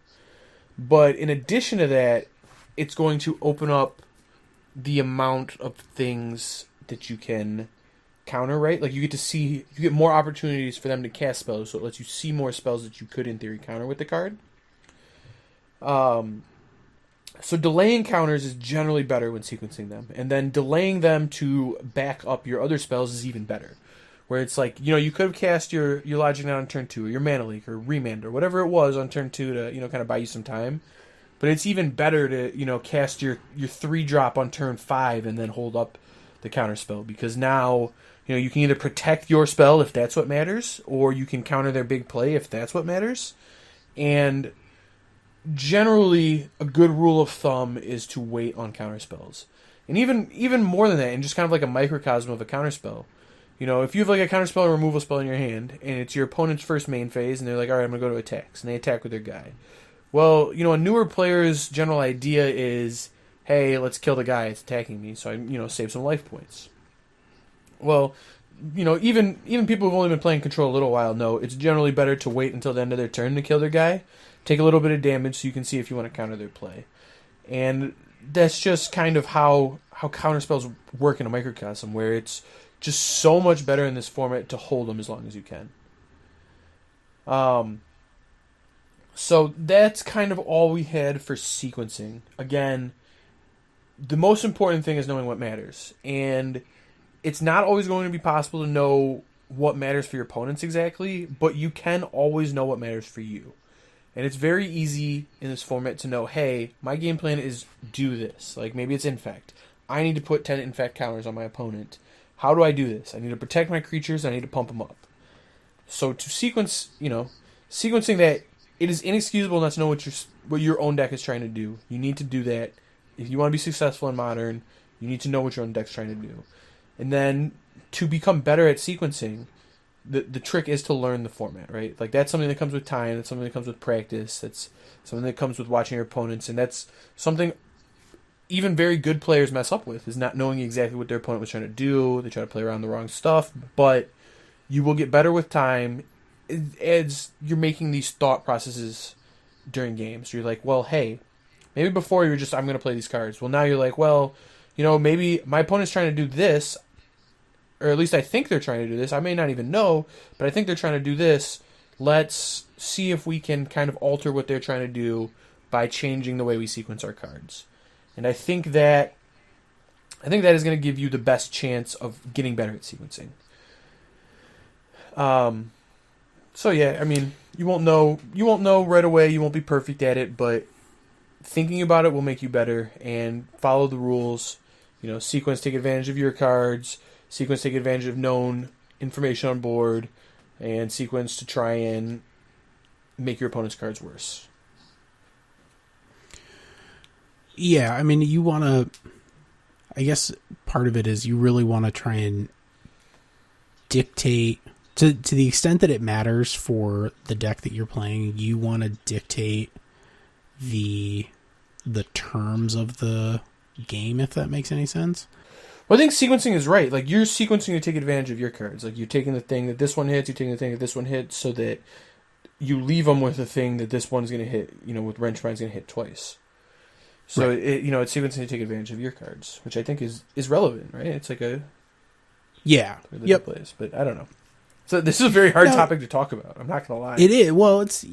B: But in addition to that, it's going to open up the amount of things that you can counter, right? Like, you get more opportunities for them to cast spells, so it lets you see more spells that you could, in theory, counter with the card. So delaying counters is generally better when sequencing them, and then delaying them to back up your other spells is even better. Where it's like, you know, you could have cast your Logic Knot on turn 2, or your Mana Leak, or Remand, or whatever it was on turn 2 to, you know, kind of buy you some time. But it's even better to, you know, cast your 3-drop on turn 5 and then hold up the counterspell, because now, you know, you can either protect your spell if that's what matters, or you can counter their big play if that's what matters. And generally, a good rule of thumb is to wait on counterspells. And even more than that, and just kind of like a microcosm of a counterspell. You know, if you have like a counterspell or removal spell in your hand, and it's your opponent's first main phase, and they're like, alright, I'm going to go to attacks, and they attack with their guy. Well, you know, a newer player's general idea is, hey, let's kill the guy that's attacking me, so I, you know, save some life points. Well, you know, even people who've only been playing Control a little while know it's generally better to wait until the end of their turn to kill their guy, take a little bit of damage so you can see if you want to counter their play. And that's just kind of how counterspells work in a microcosm, where it's just so much better in this format to hold them as long as you can. So that's kind of all we had for sequencing. Again, the most important thing is knowing what matters. And it's not always going to be possible to know what matters for your opponents exactly, but you can always know what matters for you. And it's very easy in this format to know, hey, my game plan is do this. Like, maybe it's Infect. I need to put 10 Infect counters on my opponent. How do I do this? I need to protect my creatures. I need to pump them up. So to sequence, you know, sequencing that, it is inexcusable not to know what your own deck is trying to do. You need to do that. If you want to be successful in Modern, you need to know what your own deck's trying to do. And then to become better at sequencing, the trick is to learn the format, right? Like, that's something that comes with time. That's something that comes with practice. That's something that comes with watching your opponents. And that's something even very good players mess up with, is not knowing exactly what their opponent was trying to do. They try to play around the wrong stuff. But you will get better with time as you're making these thought processes during games. You're like, well, hey, maybe before you were just, I'm going to play these cards. Well, now you're like, well, maybe my opponent's trying to do this, or at least I think they're trying to do this. I may not even know, but I think they're trying to do this. Let's see if we can kind of alter what they're trying to do by changing the way we sequence our cards. And I think that is going to give you the best chance of getting better at sequencing. So yeah, I mean, you won't know right away, you won't be perfect at it, but thinking about it will make you better, and follow the rules. Sequence, take advantage of your cards, sequence, take advantage of known information on board, and sequence to try and make your opponent's cards worse.
A: Yeah, I mean, you want to... I guess part of it is you really want to try and dictate... To the extent that it matters for the deck that you're playing, you want to dictate the terms of the game, if that makes any sense.
B: Well, I think sequencing is right. Like, you're sequencing to take advantage of your cards. Like, you're taking the thing that this one hits, you're taking the thing that this one hits, so that you leave them with the thing that this one's going to hit, with Wrench Mind's going to hit twice. So, right. It's sequencing to take advantage of your cards, which I think is relevant, right? It's like a...
A: Yeah. Yep.
B: Place, but I don't know. So this is a very hard topic to talk about. I'm not going to lie.
A: It is. Well, but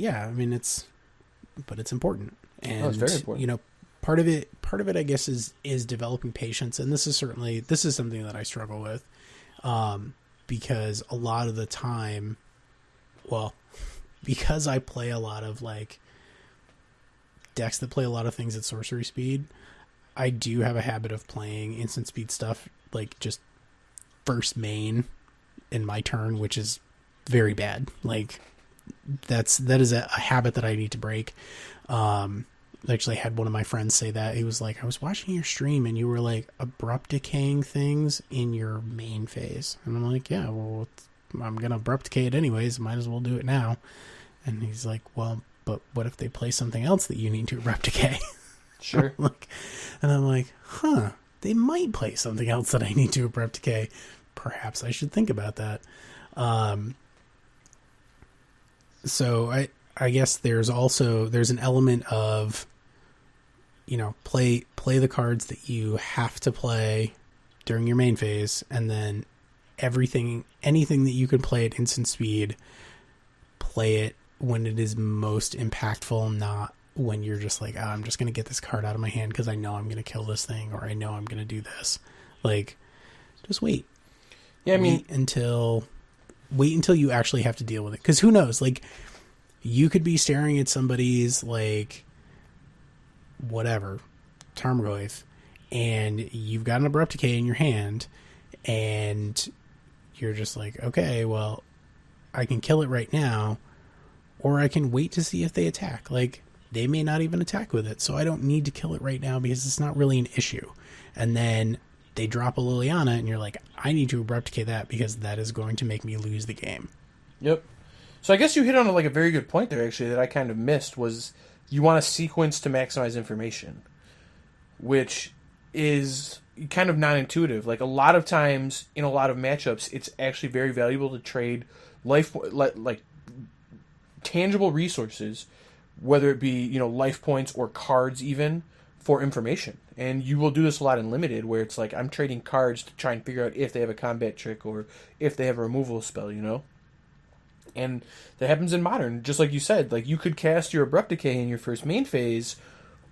A: it's important. And,
B: it's very important.
A: Part of it, I guess, is developing patience. And this is something that I struggle with. Because a lot of the time, because I play a lot of decks that play a lot of things at sorcery speed, I do have a habit of playing instant speed stuff, just first main in my turn, which is very bad. That is a habit that I need to break. I actually had one of my friends say that. He was like, I was watching your stream and you were abrupt decaying things in your main phase. And I'm like, yeah, well, I'm going to abrupt decay it anyways. Might as well do it now. And he's like, well, but what if they play something else that you need to abrupt decay?
B: Sure.
A: And I'm like, they might play something else that I need to abrupt decay. Perhaps I should think about that. So I guess there's an element of, play the cards that you have to play during your main phase, and then anything that you can play at instant speed, play it when it is most impactful, not when you're just I'm just going to get this card out of my hand because I know I'm going to kill this thing, or I know I'm going to do this. Just wait. Yeah, I mean, wait until you actually have to deal with it. Because who knows? You could be staring at somebody's, whatever, Tarmogoyf, and you've got an abrupt decay in your hand, and you're just okay, well, I can kill it right now, or I can wait to see if they attack. They may not even attack with it, so I don't need to kill it right now because it's not really an issue. And then they drop a Liliana, and you're like, I need to abrupt decay that because that is going to make me lose the game.
B: Yep. So I guess you hit on a very good point there, actually, that I kind of missed, was you want to sequence to maximize information, which is kind of non-intuitive. A lot of times in a lot of matchups, it's actually very valuable to trade tangible resources, whether it be life points or cards even, for information. And you will do this a lot in Limited, where it's I'm trading cards to try and figure out if they have a combat trick or if they have a removal spell, And that happens in Modern, just like you said. You could cast your Abrupt Decay in your first main phase,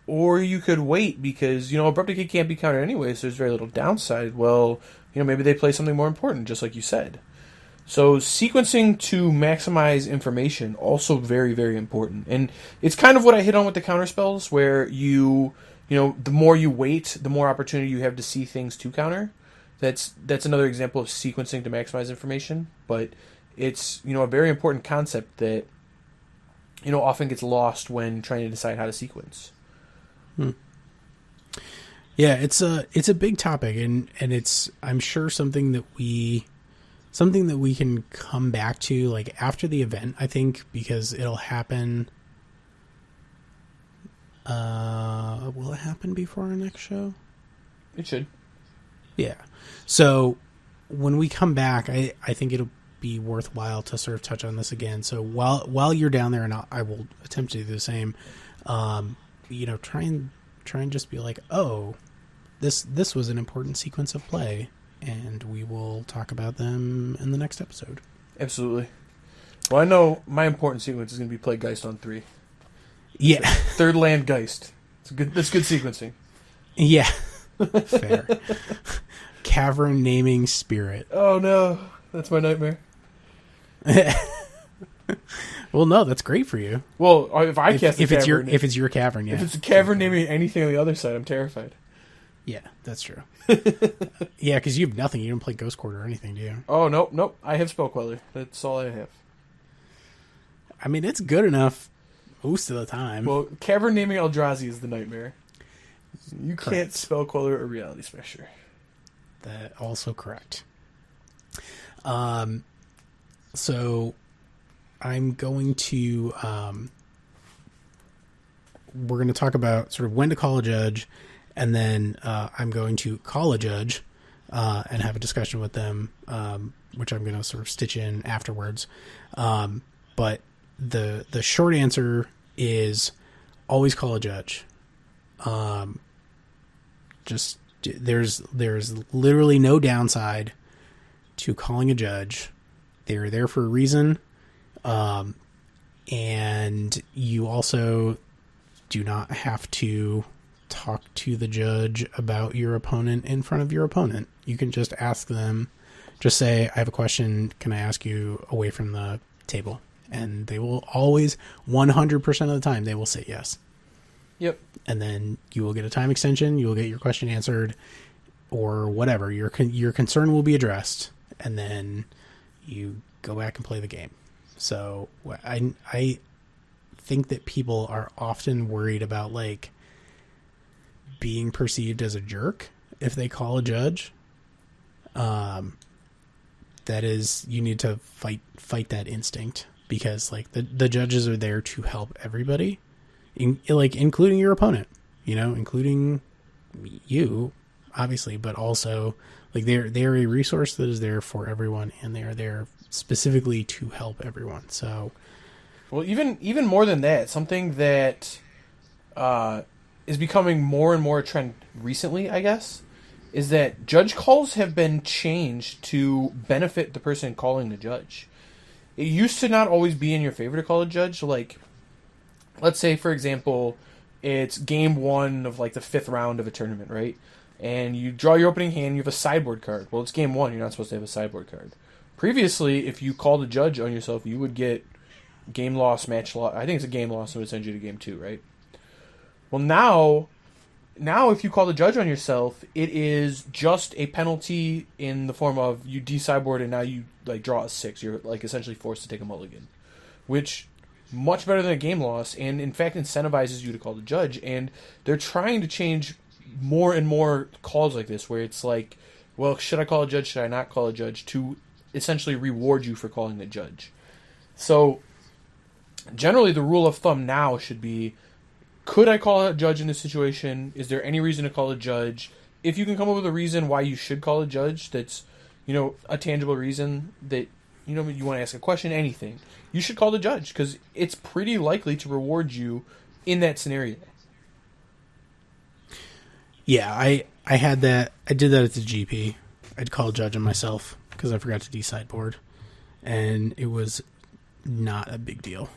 B: or you could wait because, Abrupt Decay can't be countered anyway, so there's very little downside. Well, maybe they play something more important, just like you said. So sequencing to maximize information, also very, very important. And it's kind of what I hit on with the counter spells, where the more you wait, the more opportunity you have to see things to counter. That's another example of sequencing to maximize information, but it's a very important concept that often gets lost when trying to decide how to sequence.
A: Yeah, it's a big topic, and it's, I'm sure, something that we can come back to after the event, I think, because it'll happen. Will it happen before our next show?
B: It should.
A: Yeah. So when we come back, I think it'll be worthwhile to sort of touch on this again. So while you're down there, and I will attempt to do the same, try and just be oh, this was an important sequence of play, and we will talk about them in the next episode.
B: Absolutely. Well, I know my important sequence is going to be play Geist on 3.
A: Yeah.
B: So, third land Geist. That's good sequencing.
A: Yeah. Fair. Cavern naming spirit.
B: Oh no, that's my nightmare.
A: Well, no, that's great for you.
B: Well, if I cast
A: if it's your cavern, yeah.
B: If it's a cavern naming anything on the other side, I'm terrified.
A: Yeah, that's true. Yeah, because you have nothing. You don't play Ghost Quarter or anything, do you?
B: Oh nope. I have Spell Queller. That's all I have.
A: I mean, it's good enough most of the time.
B: Well, cavern naming Eldrazi is the nightmare. You can't Spell Queller a Reality Smasher.
A: That also correct. So I'm going to we're going to talk about sort of when to call a judge, and then I'm going to call a judge and have a discussion with them, which I'm going to sort of stitch in afterwards. But the short answer is always call a judge. Just there's literally no downside to calling a judge. They're there for a reason. And you also do not have to talk to the judge about your opponent in front of your opponent. You can just ask them, just say, I have a question. Can I ask you away from the table? And they will always, 100% of the time, they will say yes.
B: Yep.
A: And then you will get a time extension. You will get your question answered, or whatever. Your concern will be addressed, and then you go back and play the game. So I think that people are often worried about like being perceived as a jerk if they call a judge. That is, you need to fight that instinct, because like the judges are there to help everybody, including your opponent, including you, obviously, but also like they're a resource that is there for everyone, and they are there specifically to help everyone. So,
B: well, even more than that, something that is becoming more and more a trend recently, I guess, is that judge calls have been changed to benefit the person calling the judge. It used to not always be in your favor to call a judge. Like, let's say, for example, it's game 1 of like the 5th round of a tournament, right? And you draw your opening hand, you have a sideboard card. Well, it's game 1, you're not supposed to have a sideboard card. Previously, if you called a judge on yourself, you would get game loss, match loss. I think it's a game loss, so it would send you to game 2, right? Well, now if you call the judge on yourself, it is just a penalty in the form of you de-sideboard, and now you like draw a 6. You're like essentially forced to take a mulligan, which much better than a game loss, and in fact incentivizes you to call the judge. And they're trying to change more and more calls like this, where it's like, well, should I call a judge? Should I not call a judge? To essentially reward you for calling the judge. So generally, the rule of thumb now should be: could I call a judge in this situation? Is there any reason to call a judge? If you can come up with a reason why you should call a judge, that's, a tangible reason that, you want to ask a question, anything, you should call the judge, because it's pretty likely to reward you in that scenario.
A: Yeah, I had that. I did that at the GP. I'd call a judge on myself because I forgot to de-sideboard, and it was not a big deal,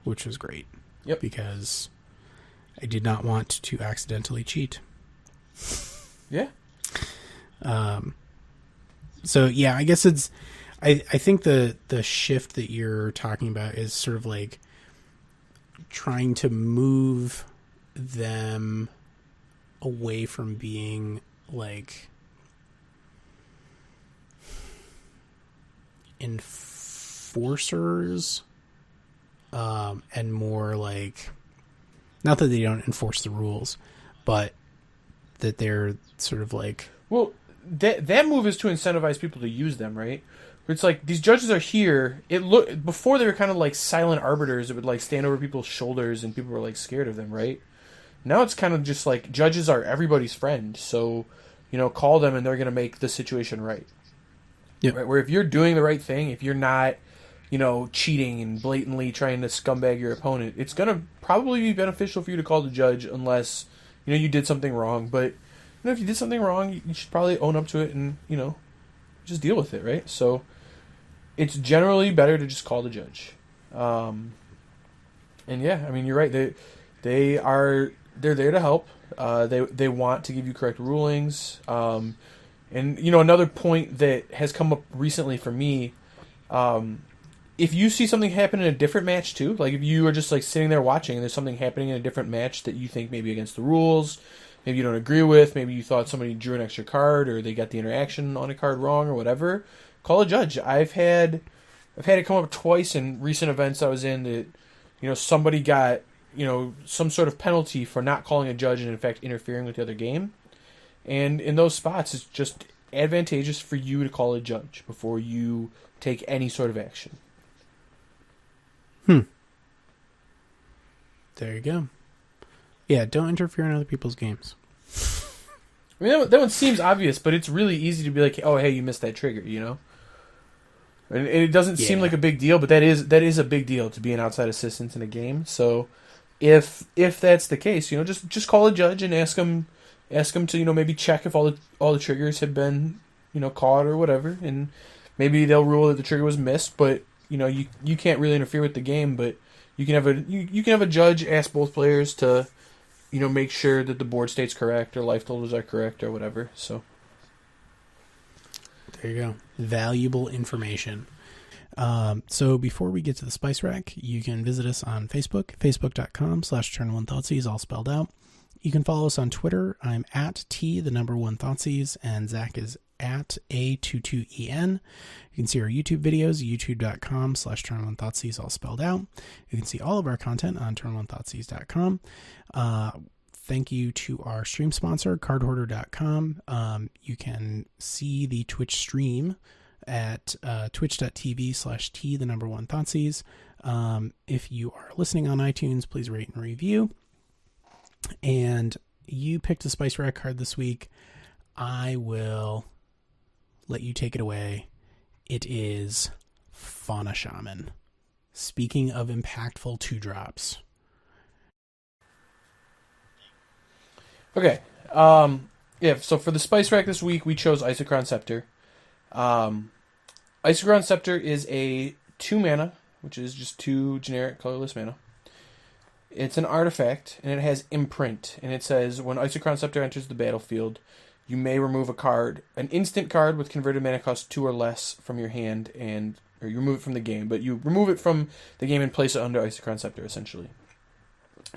A: which was great.
B: Yep.
A: Because I did not want to accidentally cheat.
B: Yeah.
A: So yeah, I guess it's, I think the shift that you're talking about is sort of like trying to move them away from being like enforcers, and more like, not that they don't enforce the rules, but that they're sort of like...
B: Well, that move is to incentivize people to use them, right? It's like, these judges are here. Before they were kind of like silent arbiters that would like stand over people's shoulders and people were like scared of them, right? Now it's kind of just like, judges are everybody's friend, so, call them and they're going to make the situation right.
A: Yep.
B: Right? Where if you're doing the right thing, if you're not, cheating and blatantly trying to scumbag your opponent, it's going to probably be beneficial for you to call the judge, unless, you did something wrong. But, if you did something wrong, you should probably own up to it and, just deal with it, right? So it's generally better to just call the judge. And yeah, I mean, you're right. They're there to help. They want to give you correct rulings. And another point that has come up recently for me, if you see something happen in a different match too, like if you are just like sitting there watching and there's something happening in a different match that you think maybe against the rules, maybe you don't agree with, maybe you thought somebody drew an extra card or they got the interaction on a card wrong or whatever, call a judge. I've had it come up twice in recent events I was in that, somebody got, some sort of penalty for not calling a judge and in fact interfering with the other game. And in those spots, it's just advantageous for you to call a judge before you take any sort of action.
A: There you go. Yeah, don't interfere in other people's games.
B: I mean, that one seems obvious, but it's really easy to be like, oh, hey, you missed that trigger, And it doesn't seem like a big deal, but that is a big deal to be an outside assistant in a game. So if that's the case, just call a judge and ask them to, maybe check if all the triggers have been, caught or whatever, and maybe they'll rule that the trigger was missed, but you can't really interfere with the game, but you can have a judge ask both players to, make sure that the board state's correct or life totals are correct or whatever. So
A: there you go. Valuable information. So before we get to the spice rack, you can visit us on Facebook, facebook.com/turn1Thoughtseize, all spelled out. You can follow us on Twitter. I'm at T1Thougeize, and Zach is at A22EN. You can see our YouTube videos, youtube.com/turn1Thoughtseize, all spelled out. You can see all of our content on turn1Thoughtseize.com. Thank you to our stream sponsor, cardhoarder.com. You can see the Twitch stream at twitch.tv/T1Thoughtseize. If you are listening on iTunes, please rate and review. And you picked a Spice Rack card this week. I will let you take it away. It is Fauna Shaman. Speaking of impactful 2-drops.
B: Okay. So for the Spice Rack this week, we chose Isochron Scepter. Isochron Scepter is a 2 mana, which is just 2 generic colorless mana. It's an artifact, and it has Imprint, and it says, when Isochron Scepter enters the battlefield, you may remove a card, an instant card with converted mana cost 2 or less from your hand, or you remove it from the game, but you remove it from the game and place it under Isochron Scepter, essentially.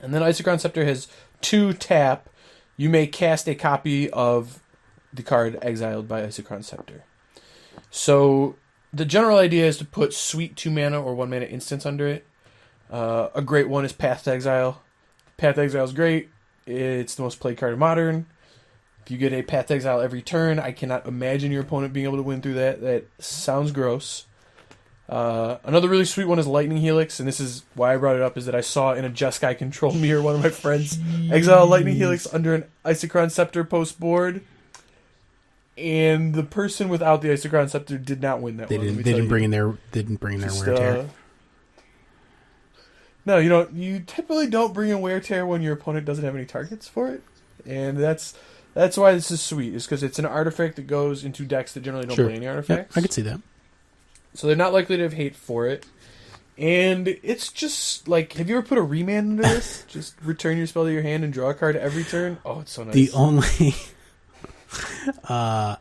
B: And then Isochron Scepter has 2 tap. You may cast a copy of the card exiled by Isochron Scepter. So the general idea is to put sweet 2 mana or 1 mana instants under it. A great one is Path to Exile. Path to Exile is great. It's the most played card in Modern. If you get a Path to Exile every turn, I cannot imagine your opponent being able to win through that. That sounds gross. Another really sweet one is Lightning Helix, and this is why I brought it up, is that I saw in a Jeskai Control Mirror one of my friends exile Lightning Helix under an Isochron Scepter post board, and the person without the Isochron Scepter did not win that one.
A: They didn't bring in their wear tear.
B: No, you typically don't bring in wear tear when your opponent doesn't have any targets for it, and that's why this is sweet. Is because it's an artifact that goes into decks that generally don't play any artifacts.
A: Yeah, I could see that.
B: So they're not likely to have hate for it. And it's just like, have you ever put a remand into this? Just return your spell to your hand and draw a card every turn? Oh, it's so nice.
A: The only... I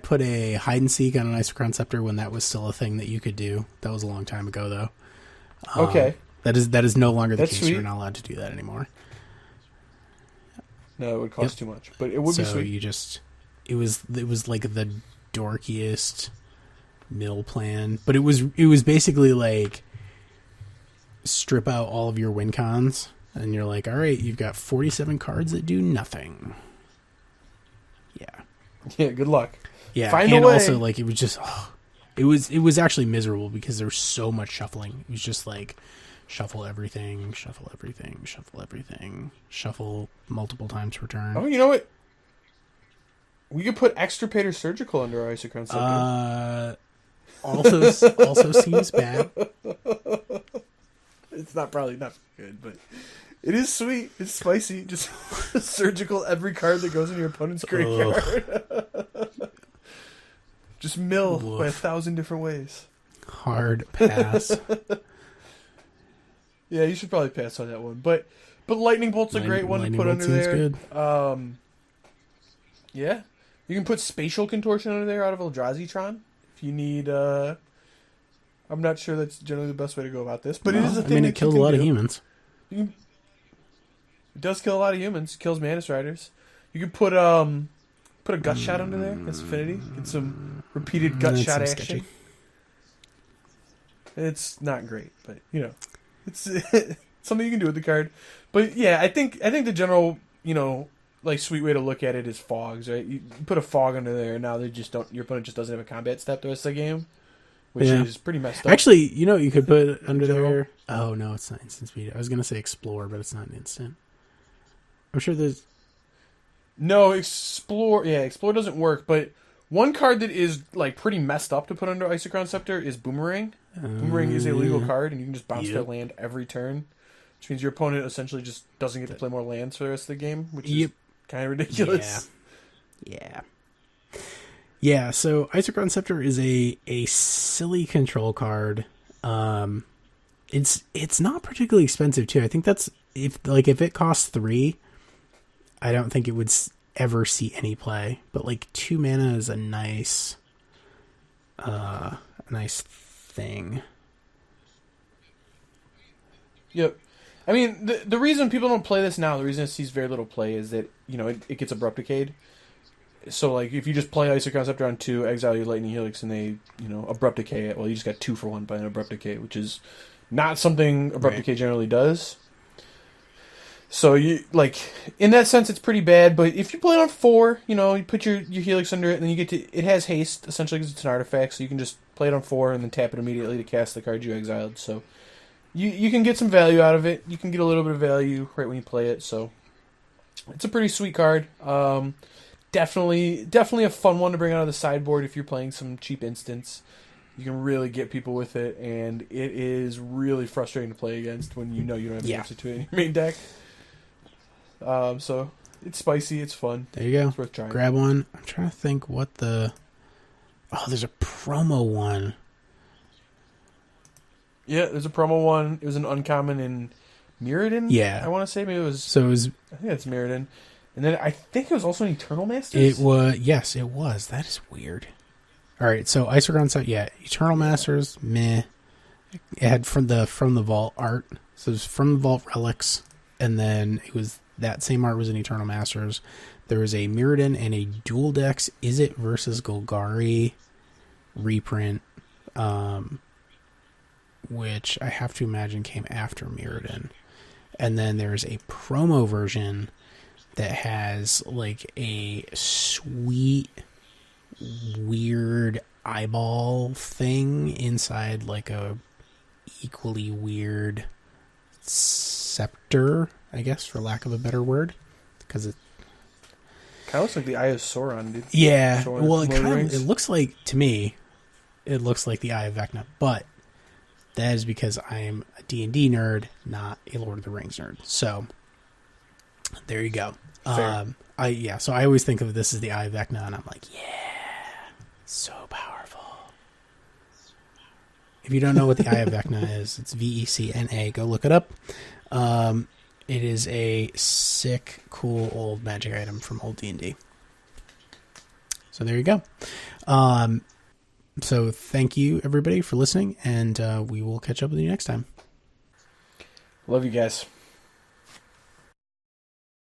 A: put a hide and seek on an Isochron Scepter when that was still a thing that you could do. That was a long time ago, though.
B: Okay.
A: That is no longer the case.
B: Sweet.
A: You're not allowed to do that anymore.
B: No, it would cost too much. But it would be sweet.
A: You just... It was like the dorkiest mill plan, but it was basically like strip out all of your win cons and you're like, all right, you've got 47 cards that do nothing.
B: Yeah, good luck.
A: Yeah,
B: Find
A: and
B: a way.
A: Also like it was just it was actually miserable because there was so much shuffling. It was just like shuffle everything, shuffle multiple times per turn.
B: Oh, you know what? We could put Extirpator Surgical under our Isochron Scepter.
A: Also seems bad.
B: It's probably not good, but It is sweet. It's spicy. Just surgical every card that goes in your opponent's graveyard. Just mill by 1,000 different ways.
A: Hard pass.
B: Yeah, you should probably pass on that one. But lightning bolt's a great one to put under there. Good. Yeah. You can put spatial contortion under there out of Eldrazi-tron. If you need I'm not sure that's generally the best way to go about this, but it is a thing.
A: It kills a lot of humans.
B: It does kill a lot of humans. It kills Mantis Riders. You can put a gut shot under there. That's affinity. Get some repeated gut shot action. Sketchy. It's not great, but it's something you can do with the card. But yeah, I think the general like sweet way to look at it is fogs, right? You put a fog under there, and now your opponent just doesn't have a combat step the rest of the game, which is pretty messed up.
A: Actually, you could put under there. Oh no, it's not instant speed. I was gonna say explore, but it's not an instant. I'm sure there's
B: no explore. Yeah, explore doesn't work. But one card that is like pretty messed up to put under Isochron Scepter is Boomerang. Boomerang is a legal card, and you can just bounce their land every turn, which means your opponent essentially just doesn't get to play more lands for the rest of the game, which is kind of ridiculous.
A: Yeah. So Isochron Scepter is a silly control card. It's not particularly expensive too. I think that's if it costs 3, I don't think it would ever see any play. But like 2 mana is a nice thing.
B: Yep. I mean, the reason people don't play this now, the reason it sees very little play is that, it gets Abrupt Decayed. So, like, if you just play Isochron Scepter on 2, exile your Lightning Helix, and they, Abrupt Decay it, well, you just got 2 for 1 by an Abrupt Decay, which is not something Abrupt Decay generally does. So, in that sense, it's pretty bad, but if you play it on 4, you put your Helix under it, and then it has haste, essentially, because it's an artifact, so you can just play it on 4 and then tap it immediately to cast the card you exiled, so you can get some value out of it. You can get a little bit of value right when you play it, so it's a pretty sweet card. Definitely a fun one to bring out of the sideboard if you're playing some cheap instants. You can really get people with it, and it is really frustrating to play against when you don't have an answer to it in your main deck. So it's spicy, it's fun.
A: There you go.
B: It's worth trying.
A: Grab one. I'm trying to think what there's a promo one.
B: Yeah, there's a promo one. It was an uncommon in Mirrodin.
A: Yeah.
B: I want to say maybe it was.
A: So it was.
B: I think it's Mirrodin. And then I think it was also an Eternal Masters.
A: It was. Yes, it was. That is weird. All right, so Isochron Scepter. Yeah, Eternal Masters. Meh. It had from the Vault art. So it was from the Vault relics, and then it was that same art was in Eternal Masters. There was a Mirrodin and a Dual Decks Izzet versus Golgari reprint. Which I have to imagine came after Mirrodin. And then there's a promo version that has like a sweet, weird eyeball thing inside like a equally weird scepter, I guess, for lack of a better word. Because it
B: kind of looks like the Eye of Sauron, dude.
A: Yeah,
B: Sauron,
A: well, it looks like, to me, it looks like the Eye of Vecna, but that is because I am a D&D nerd, not a Lord of the Rings nerd. So, there you go. So I always think of this as the Eye of Vecna, and I'm like, yeah, so powerful. If you don't know what the Eye of Vecna is, it's Vecna. Go look it up. It is a sick, cool, old magic item from old D&D. So there you go. So thank you, everybody, for listening, and we will catch up with you next time.
B: Love you guys.